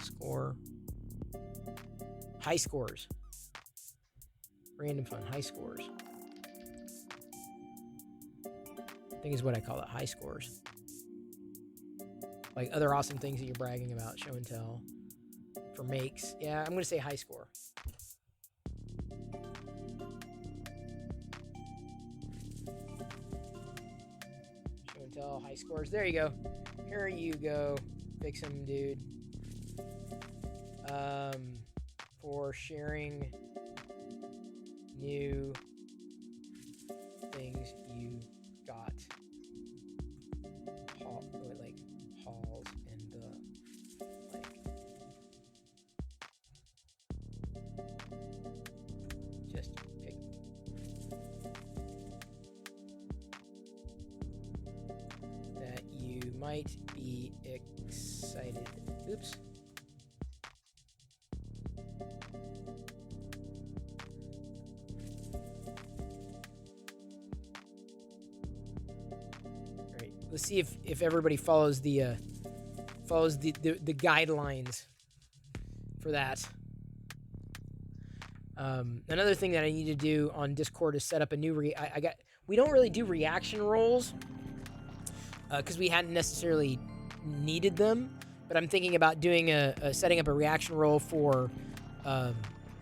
Score. High scores. Random Fun, high scores. I think is what I call it, high scores. Like other awesome things that you're bragging about, show and tell. For makes. Yeah, I'm going to say high score. Show and tell, high scores. There you go. Here you go. Fix'em Dude. For sharing new things you got. Hauls and just pick that you might be excited. Oops. see if everybody follows the guidelines for that. Another thing that I need to do on Discord is set up a new we don't really do reaction rolls because we hadn't necessarily needed them, but I'm thinking about doing setting up a reaction roll for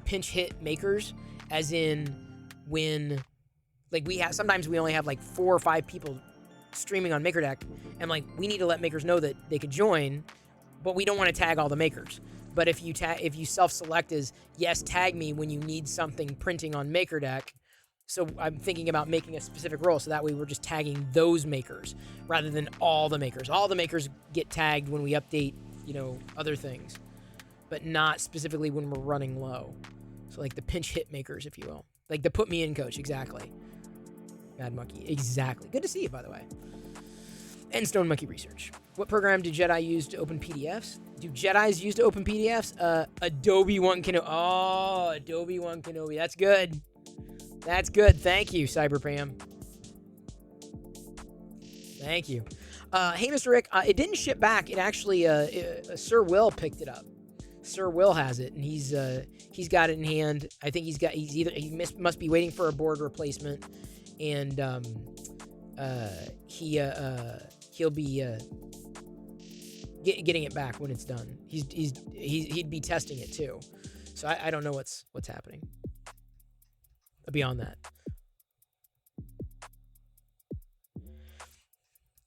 pinch hit makers, as in when like sometimes we only have like 4 or 5 people streaming on MakerDeck, and like we need to let makers know that they could join, but we don't want to tag all the makers. But if you self-select as yes, tag me when you need something printing on MakerDeck. So I'm thinking about making a specific role, so that way we're just tagging those makers rather than all the makers. All the makers get tagged when we update, other things, but not specifically when we're running low. So like the pinch hit makers, if you will, like the put me in coach, exactly. Mad Monkey, exactly. Good to see you, by the way. And Stone Monkey Research. What program do Jedi use to open PDFs? Do Jedis use to open PDFs? Adobe One Kenobi. Oh, Adobe One Kenobi. That's good. That's good. Thank you, Cyberpam. Thank you. Hey, Mr. Rick. It didn't ship back. It actually, Sir Will picked it up. Sir Will has it, and he's got it in hand. I think he must be waiting for a board replacement, and he'll be getting it back when it's done. He'd be testing it too, so I don't know what's happening beyond that.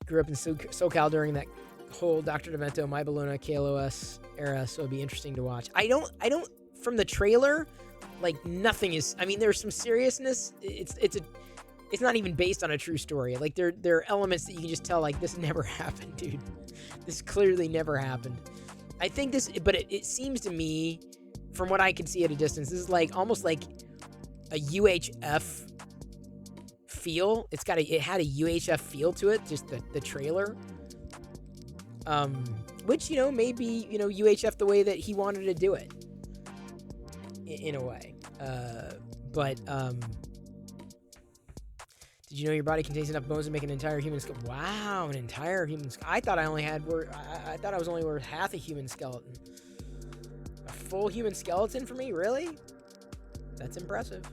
Grew up in SoCal during that whole Dr. Demento, My Bologna, KLOS era, so it'd be interesting to watch. I don't from the trailer, like nothing is. I mean, there's some seriousness. It's not even based on a true story. Like there are elements that you can just tell, like, this never happened, dude. This clearly never happened. I think but it seems to me, from what I can see at a distance, this is like almost like a UHF feel. It had a UHF feel to it, just the trailer. Which, maybe, UHF the way that he wanted to do it. In a way. Did you know your body contains enough bones to make an entire human skeleton? Wow, an entire human skeleton. I thought I was only worth half a human skeleton. A full human skeleton for me? Really? That's impressive.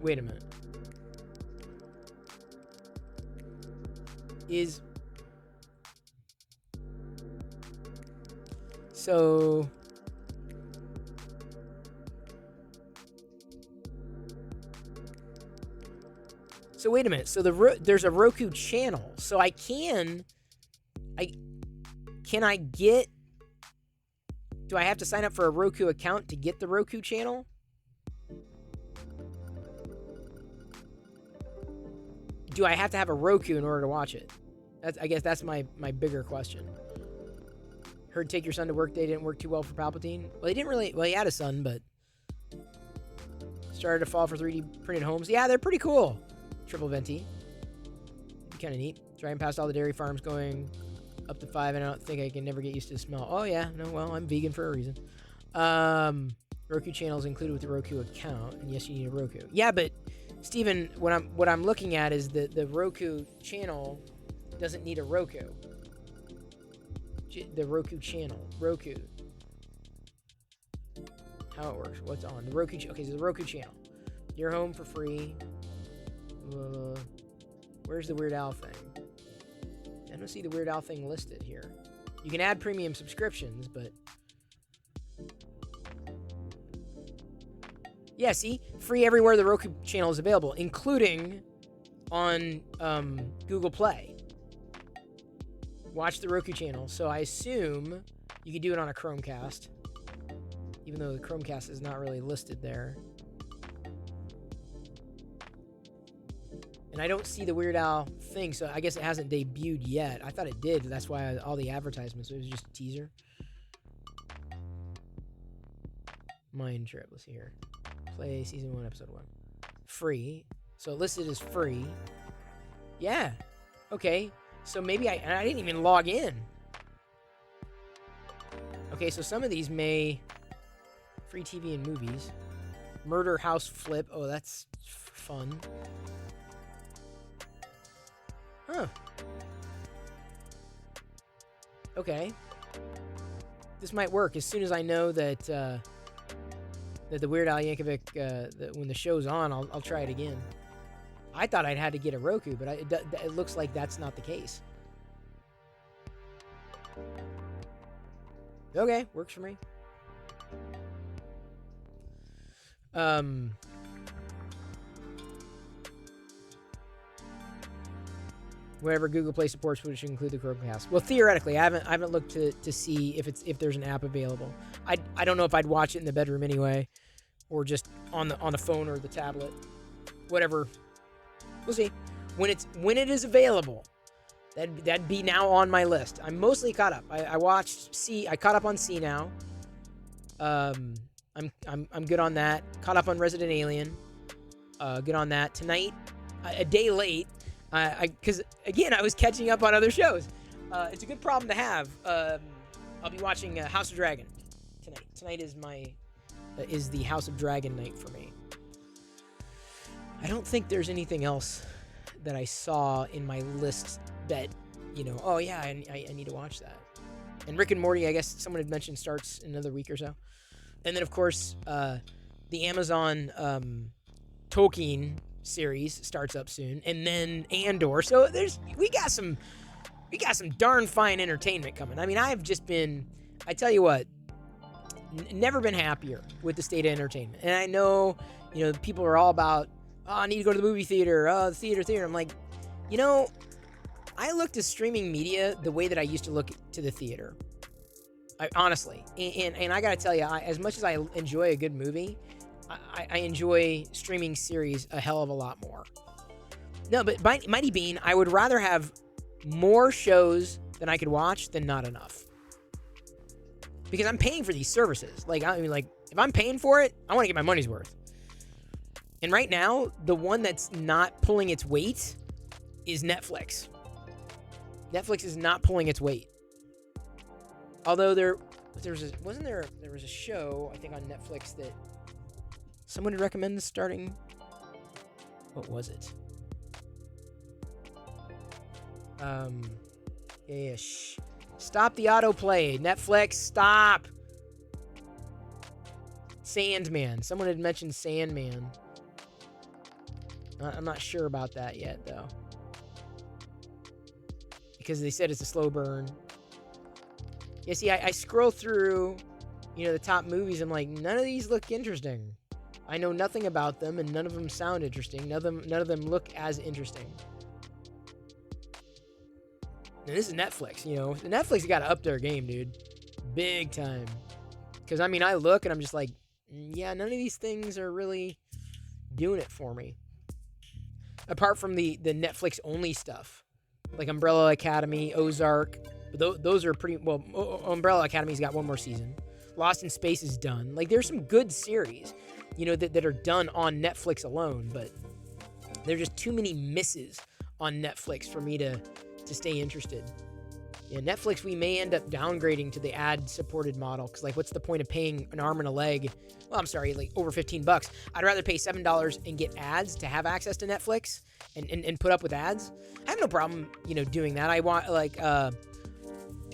Wait a minute. So wait a minute. So there's a Roku channel. So can I get? Do I have to sign up for a Roku account to get the Roku channel? Do I have to have a Roku in order to watch it? I guess that's my bigger question. Heard Take Your Son to Work Day didn't work too well for Palpatine. Well, he didn't really. Well, he had a son, but started to fall for 3D printed homes. Yeah, they're pretty cool. Triple venti. Kind of neat. Driving past all the dairy farms going up to 5, and I don't think I can never get used to the smell. Oh yeah, no. Well, I'm vegan for a reason. Roku channel is included with the Roku account, and yes, you need a Roku. Yeah, but Steven, what I'm looking at is the Roku channel doesn't need a Roku. The Roku channel. Roku. How it works. What's on? The Roku. Okay, so the Roku channel. Your home for free. Where's the Weird Al thing? I don't see the Weird Al thing listed here. You can add premium subscriptions, but yeah, see? Free everywhere the Roku channel is available, including on Google Play. Watch the Roku channel. So I assume you could do it on a Chromecast, even though the Chromecast is not really listed there. And I don't see the Weird Al thing, so I guess it hasn't debuted yet. I thought it did. That's why all the advertisements, it was just a teaser. Mind Trip. Let's see here. Play season 1, episode 1. Free. So listed as free. Yeah. Okay. So maybe I didn't even log in. Okay, so some of these may... Free TV and movies. Murder House Flip. Oh, that's fun. Huh. Okay. This might work as soon as I know that that the Weird Al Yankovic, when the show's on, I'll try it again. I thought I'd had to get a Roku, but it looks like that's not the case. Okay, works for me. Wherever Google Play supports, which should include the Chromecast. Well, theoretically, I haven't looked to see if there's an app available. I don't know if I'd watch it in the bedroom anyway, or just on the phone or the tablet, whatever. We'll see. When it is available, that'd be now on my list. I'm mostly caught up. I watched C. I caught up on C now. I'm good on that. Caught up on Resident Alien. Good on that. Tonight, a day late. Because again, I was catching up on other shows. It's a good problem to have. I'll be watching House of Dragon tonight. Tonight is the House of Dragon night for me. I don't think there's anything else that I saw in my list that, oh yeah, I need to watch that. And Rick and Morty, I guess someone had mentioned, starts in another week or so. And then of course, the Amazon Tolkien series starts up soon, and then Andor. So we got some darn fine entertainment coming. I mean, I tell you what, never been happier with the state of entertainment. And I know, people are all about, I need to go to the movie theater, the theater. I'm like, I look to streaming media the way that I used to look to the theater. Honestly, and I gotta tell you, as much as I enjoy a good movie, I enjoy streaming series a hell of a lot more. No, but Mighty Bean, I would rather have more shows than I could watch than not enough. Because I'm paying for these services. Like, if I'm paying for it, I want to get my money's worth. And right now, the one that's not pulling its weight is Netflix. Netflix is not pulling its weight. Although there was a show, I think, on Netflix that someone had recommended starting. What was it? Stop the autoplay. Netflix, stop. Sandman. Someone had mentioned Sandman. I'm not sure about that yet, though. Because they said it's a slow burn. Yeah, see, I scroll through, the top movies. I'm like, none of these look interesting. I know nothing about them, and none of them sound interesting. None of them look as interesting. And this is Netflix, Netflix got to up their game, dude. Big time. Because, I look, and I'm just like, yeah, none of these things are really doing it for me. Apart from the Netflix-only stuff. Like Umbrella Academy, Ozark. Those are pretty... Well, Umbrella Academy's got one more season. Lost in Space is done. Like, there's some good series, that are done on Netflix alone, but there's just too many misses on Netflix for me to stay interested. Yeah, Netflix, we may end up downgrading to the ad-supported model, because, what's the point of paying an arm and a leg? Well, I'm sorry, over $15. I'd rather pay $7 and get ads to have access to Netflix and put up with ads. I have no problem, doing that. I want,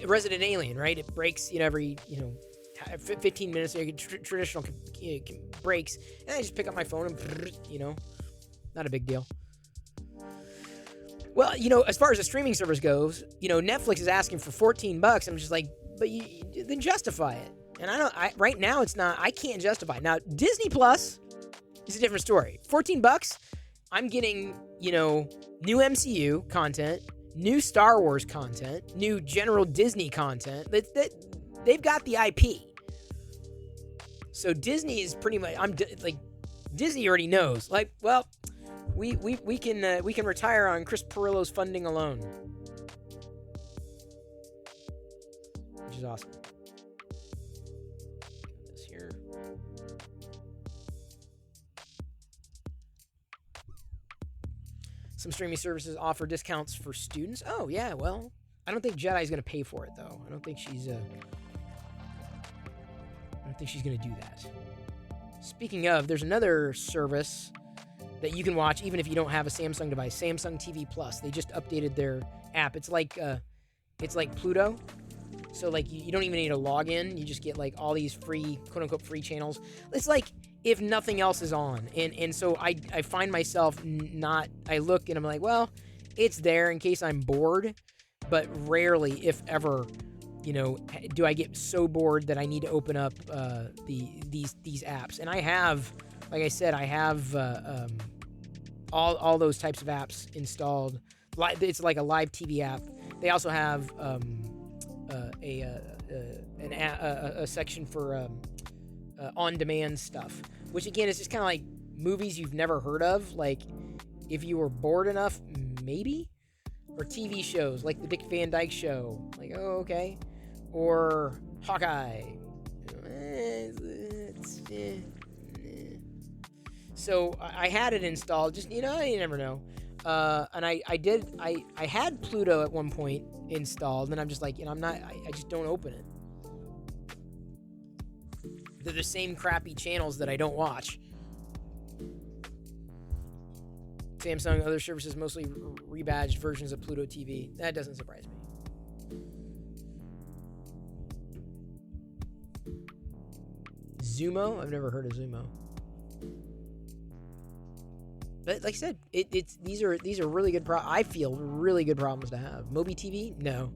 Resident Alien, right? It breaks, every, 15 minutes, traditional breaks, and I just pick up my phone and, not a big deal. Well, as far as the streaming service goes, Netflix is asking for $14. I'm just like, but then justify it. And right now it's not, I can't justify it. Now, Disney Plus is a different story. $14, I'm getting, new MCU content, new Star Wars content, new general Disney content. They've got the IP. So Disney is pretty much, Disney already knows. We can retire on Chris Pirillo's funding alone, which is awesome. This here. Some streaming services offer discounts for students. Oh, yeah, well, I don't think Jedi's going to pay for it, though. I don't think she's going to do that. Speaking of, there's another service that you can watch even if you don't have a Samsung device. Samsung TV Plus. They just updated their app. It's like Pluto. So like you don't even need to log in. You just get like all these free, quote unquote, free channels. It's like if nothing else is on. And so I find myself I look and I'm like, well, it's there in case I'm bored, but rarely, if ever, do I get so bored that I need to open up these apps. And I have, like I said, all those types of apps installed. It's like a live TV app. They also have a section for on-demand stuff, which again is just kind of like movies you've never heard of. Like if you were bored enough, maybe, or TV shows like the Dick Van Dyke Show. Like, oh, okay. Or Hawkeye. So I had it installed. Just you never know. And I had Pluto at one point installed, and I'm just like, I just don't open it. They're the same crappy channels that I don't watch. Samsung, other services, mostly rebadged versions of Pluto TV. That doesn't surprise me. Zumo? I've never heard of Zumo. But like I said, these are really good I feel really good problems to have. Mobi TV? No.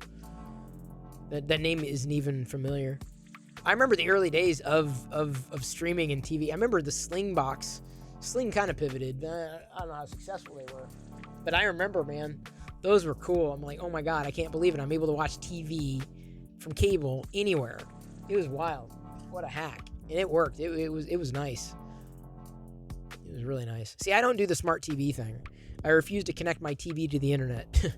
That name isn't even familiar. I remember the early days of streaming and TV. I remember the Sling box. Sling kind of pivoted. I don't know how successful they were. But I remember, man, those were cool. I'm like, oh my God, I can't believe it. I'm able to watch TV from cable anywhere. It was wild. What a hack. And it worked. It was nice. It was really nice. See, I don't do the smart TV thing. I refuse to connect my TV to the internet.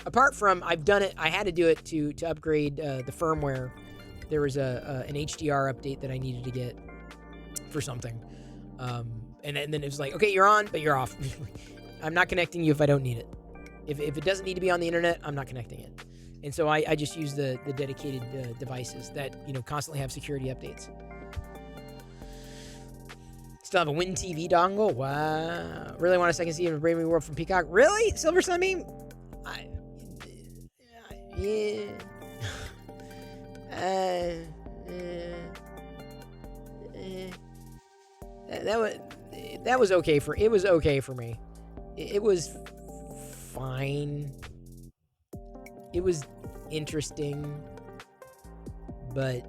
Apart from, I've done it. I had to do it to upgrade the firmware. There was an HDR update that I needed to get for something. And then it was like, okay, you're on, but you're off. I'm not connecting you if I don't need it. If it doesn't need to be on the internet, I'm not connecting it. And so I just use the dedicated devices that constantly have security updates. Still have a Win TV dongle. Wow. Really want a second season of Brave New World from Peacock. Really? Silver Sunbeam? Yeah. That was okay for me. It was fine. It was interesting, but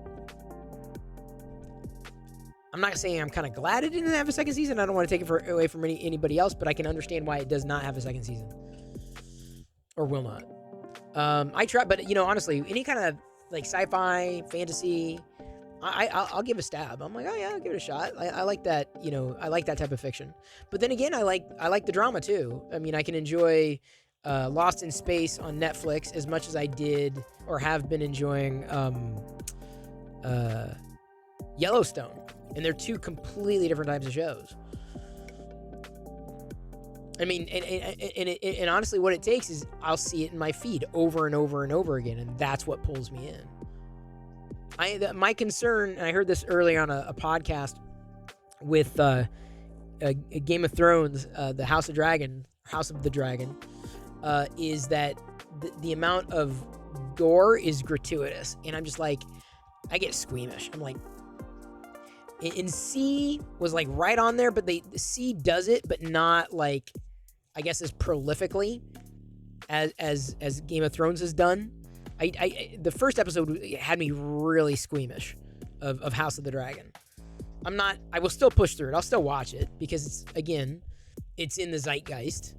I'm not saying I'm kind of glad it didn't have a second season. I don't want to take it away from anybody else, but I can understand why it does not have a second season. Or will not. I try, but honestly, any kind of like sci-fi, fantasy, I'll give a stab. I'm like, oh yeah, I'll give it a shot. I like that, I like that type of fiction. But then again, I like the drama too. I mean, I can enjoy Lost in Space on Netflix as much as I did or have been enjoying Yellowstone. And they're two completely different types of shows. I mean, and honestly, what it takes is I'll see it in my feed over and over and over again, and that's what pulls me in. My concern, and I heard this earlier on a podcast with a Game of Thrones, the House of the Dragon, is that the amount of gore is gratuitous, and I'm just like, I get squeamish. I'm like, and C was like right on there, but the C does it, but not like, I guess, as prolifically as Game of Thrones has done. The first episode had me really squeamish of House of the Dragon. I will still push through it. I'll still watch it because it's in the zeitgeist.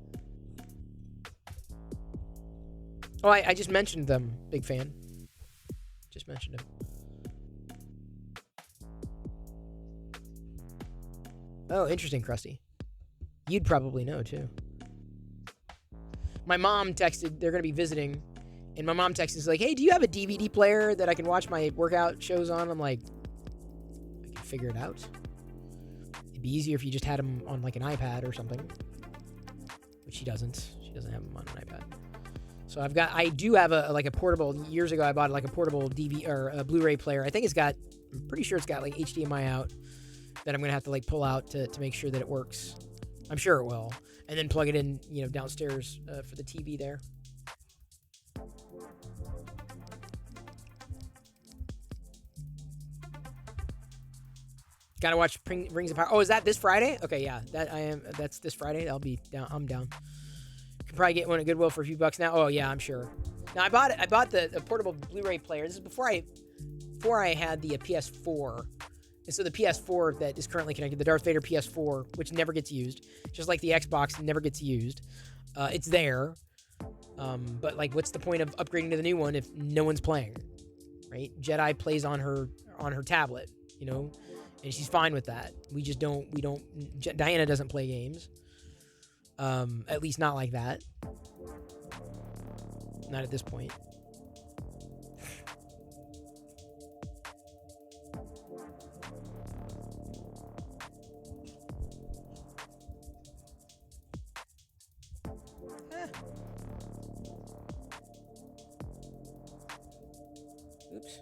Oh, I just mentioned them. Big fan. Just mentioned him. Oh, interesting, Krusty. You'd probably know, too. My mom texted, they're going to be visiting, and my mom texted, like, hey, do you have a DVD player that I can watch my workout shows on? I'm like, I can figure it out. It'd be easier if you just had them on, like, an iPad or something. But she doesn't. doesn't have them on an iPad. So I do have a portable. Years ago, I bought like a portable DV or a Blu-ray player. I'm pretty sure it's got like HDMI out that I'm gonna have to like pull out to make sure that it works. I'm sure it will, and then plug it in, downstairs for the TV there. Gotta watch Rings of Power. Oh, is that this Friday? Okay, yeah, that's this Friday. I'll be down. I'm down. Can probably get one at Goodwill for a few bucks now. Oh yeah, I'm sure. Now I bought the portable Blu-ray player. This is before I had the PS4. And so the PS4 that is currently connected, the Darth Vader PS4, which never gets used, just like the Xbox never gets used. It's there, but like, what's the point of upgrading to the new one if no one's playing, right? Jedi plays on her tablet, and she's fine with that. Diana doesn't play games, at least not like that, not at this point. Oops.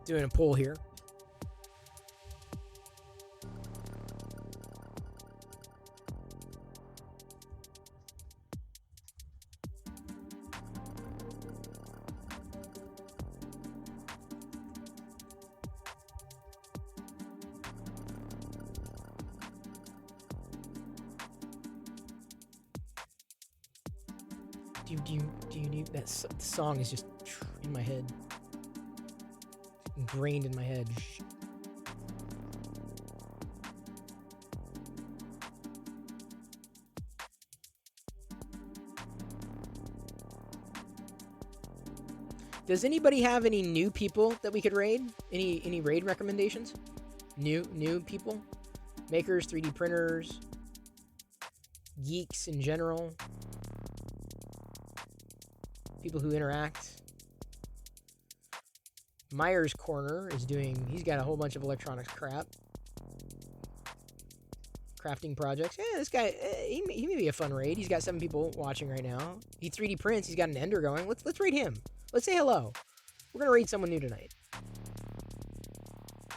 Doing a poll here. Do you need that song is just in my head. Ingrained in my head. Does anybody have any new people that we could raid? Any raid recommendations? New people? Makers, 3D printers, geeks in general, people who interact. Myers Corner is he's got a whole bunch of electronics crap. Crafting projects. Yeah, this guy, he may be a fun raid. He's got 7 people watching right now. He 3D prints. He's got an Ender going. Let's raid him. Let's say hello. We're going to raid someone new tonight.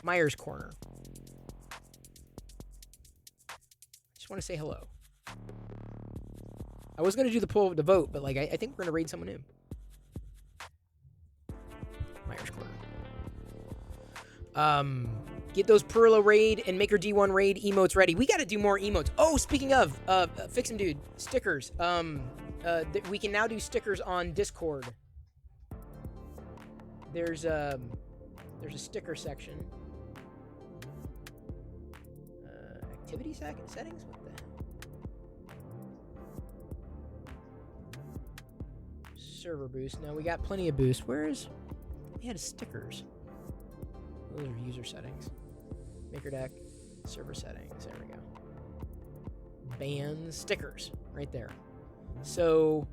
Myers Corner. Just want to say hello. I was going to do the vote, but like I think we're going to raid someone new. Myers Corner. Get those Perillo raid and Maker D1 raid emotes ready. We got to do more emotes. Oh, speaking of, Fix 'em Dude, stickers. We can now do stickers on Discord. There's a sticker section. Activity settings? What the heck? Server boost. No, we got plenty of boost. We had stickers. Those are user settings. Maker deck, server settings. There we go. Bands, stickers, right there. So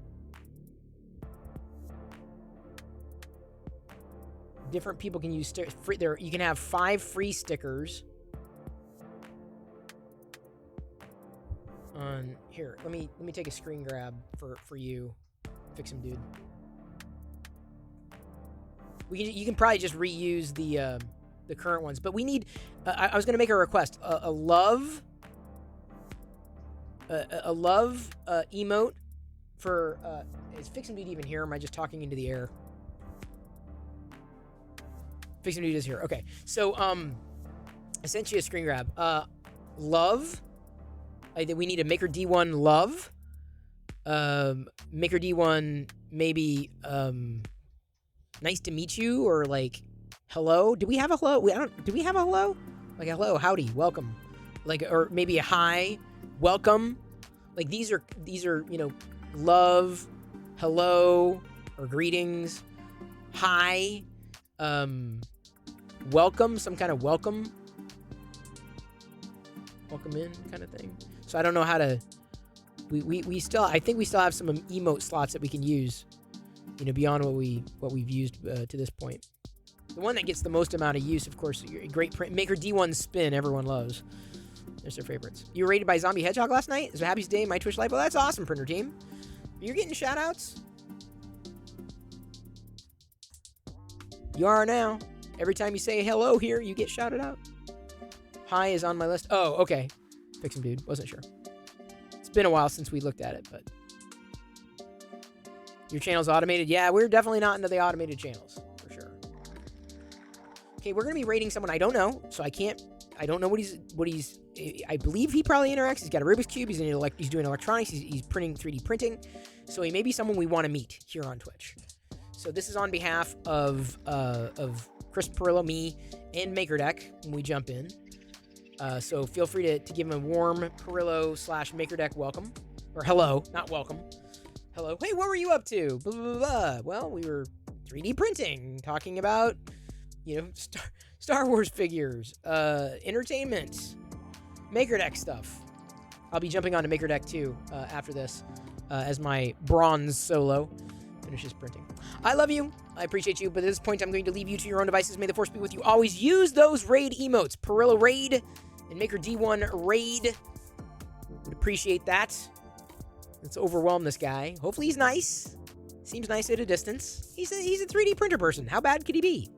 different people can use free. There, you can have 5 free stickers. On here, let me take a screen grab for you, Fix 'em Dude. You can probably just reuse the current ones, but we need. I was gonna make a request. A love emote for. Is Fix 'em Dude even here? Or am I just talking into the air? Fix 'em Dude is here. Okay, so I sent you a screen grab. Love We need a Maker D1 love. Maker D1 maybe nice to meet you, or like hello. Do we have a hello? Do we have a hello? Like hello, howdy, welcome. Like, or maybe a hi, welcome. Like these are love, hello, or greetings, hi, welcome, some kind of welcome in kind of thing. So I don't know how to. I think we still have some emote slots that we can use, beyond what we've used to this point. The one that gets the most amount of use, of course, great print Maker D1 spin. Everyone loves. There's their favorites. You were rated by Zombie Hedgehog last night. It's the happiest day in my Twitch life. Well, that's awesome, printer team. You're getting shout-outs. You are now. Every time you say hello here, you get shouted out. Hi is on my list. Oh, okay. Fix him, dude. Wasn't sure. It's been a while since we looked at it, but your channel's automated. Yeah, we're definitely not into the automated channels for sure. Okay, we're gonna be rating someone I don't know, so I don't know what he's. I believe he probably interacts. He's got a Rubik's Cube. He's doing electronics. He's printing 3D printing. So he may be someone we want to meet here on Twitch. So this is on behalf of Chris Perillo, me, and MakerDeck when we jump in. So feel free to give him a warm Perillo/MakerDeck welcome. Or hello, not welcome. Hello. Hey, what were you up to? Blah, blah, blah. Well, we were 3D printing, talking about, Star Wars figures, entertainment, MakerDeck stuff. I'll be jumping onto MakerDeck too after this as my bronze solo finishes printing. I love you. I appreciate you, but at this point, I'm going to leave you to your own devices. May the force be with you. Always use those raid emotes. Perillo raid and Maker D1 raid. Would appreciate that. Let's overwhelm this guy. Hopefully he's nice. Seems nice at a distance. He's a 3D printer person. How bad could he be?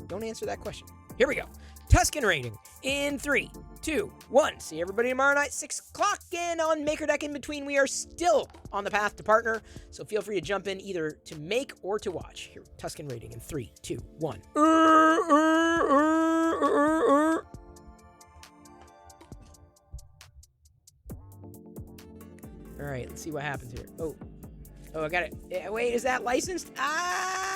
Don't answer that question. Here we go. Tuscan rating in 3, 2, 1. See everybody tomorrow night, 6 o'clock, and on MakerDeck in between. We are still on the path to partner, so feel free to jump in either to make or to watch. Here, Tuscan rating in 3, 2, 1. All right, let's see what happens here. Oh, I got it. Wait, is that licensed? Ah!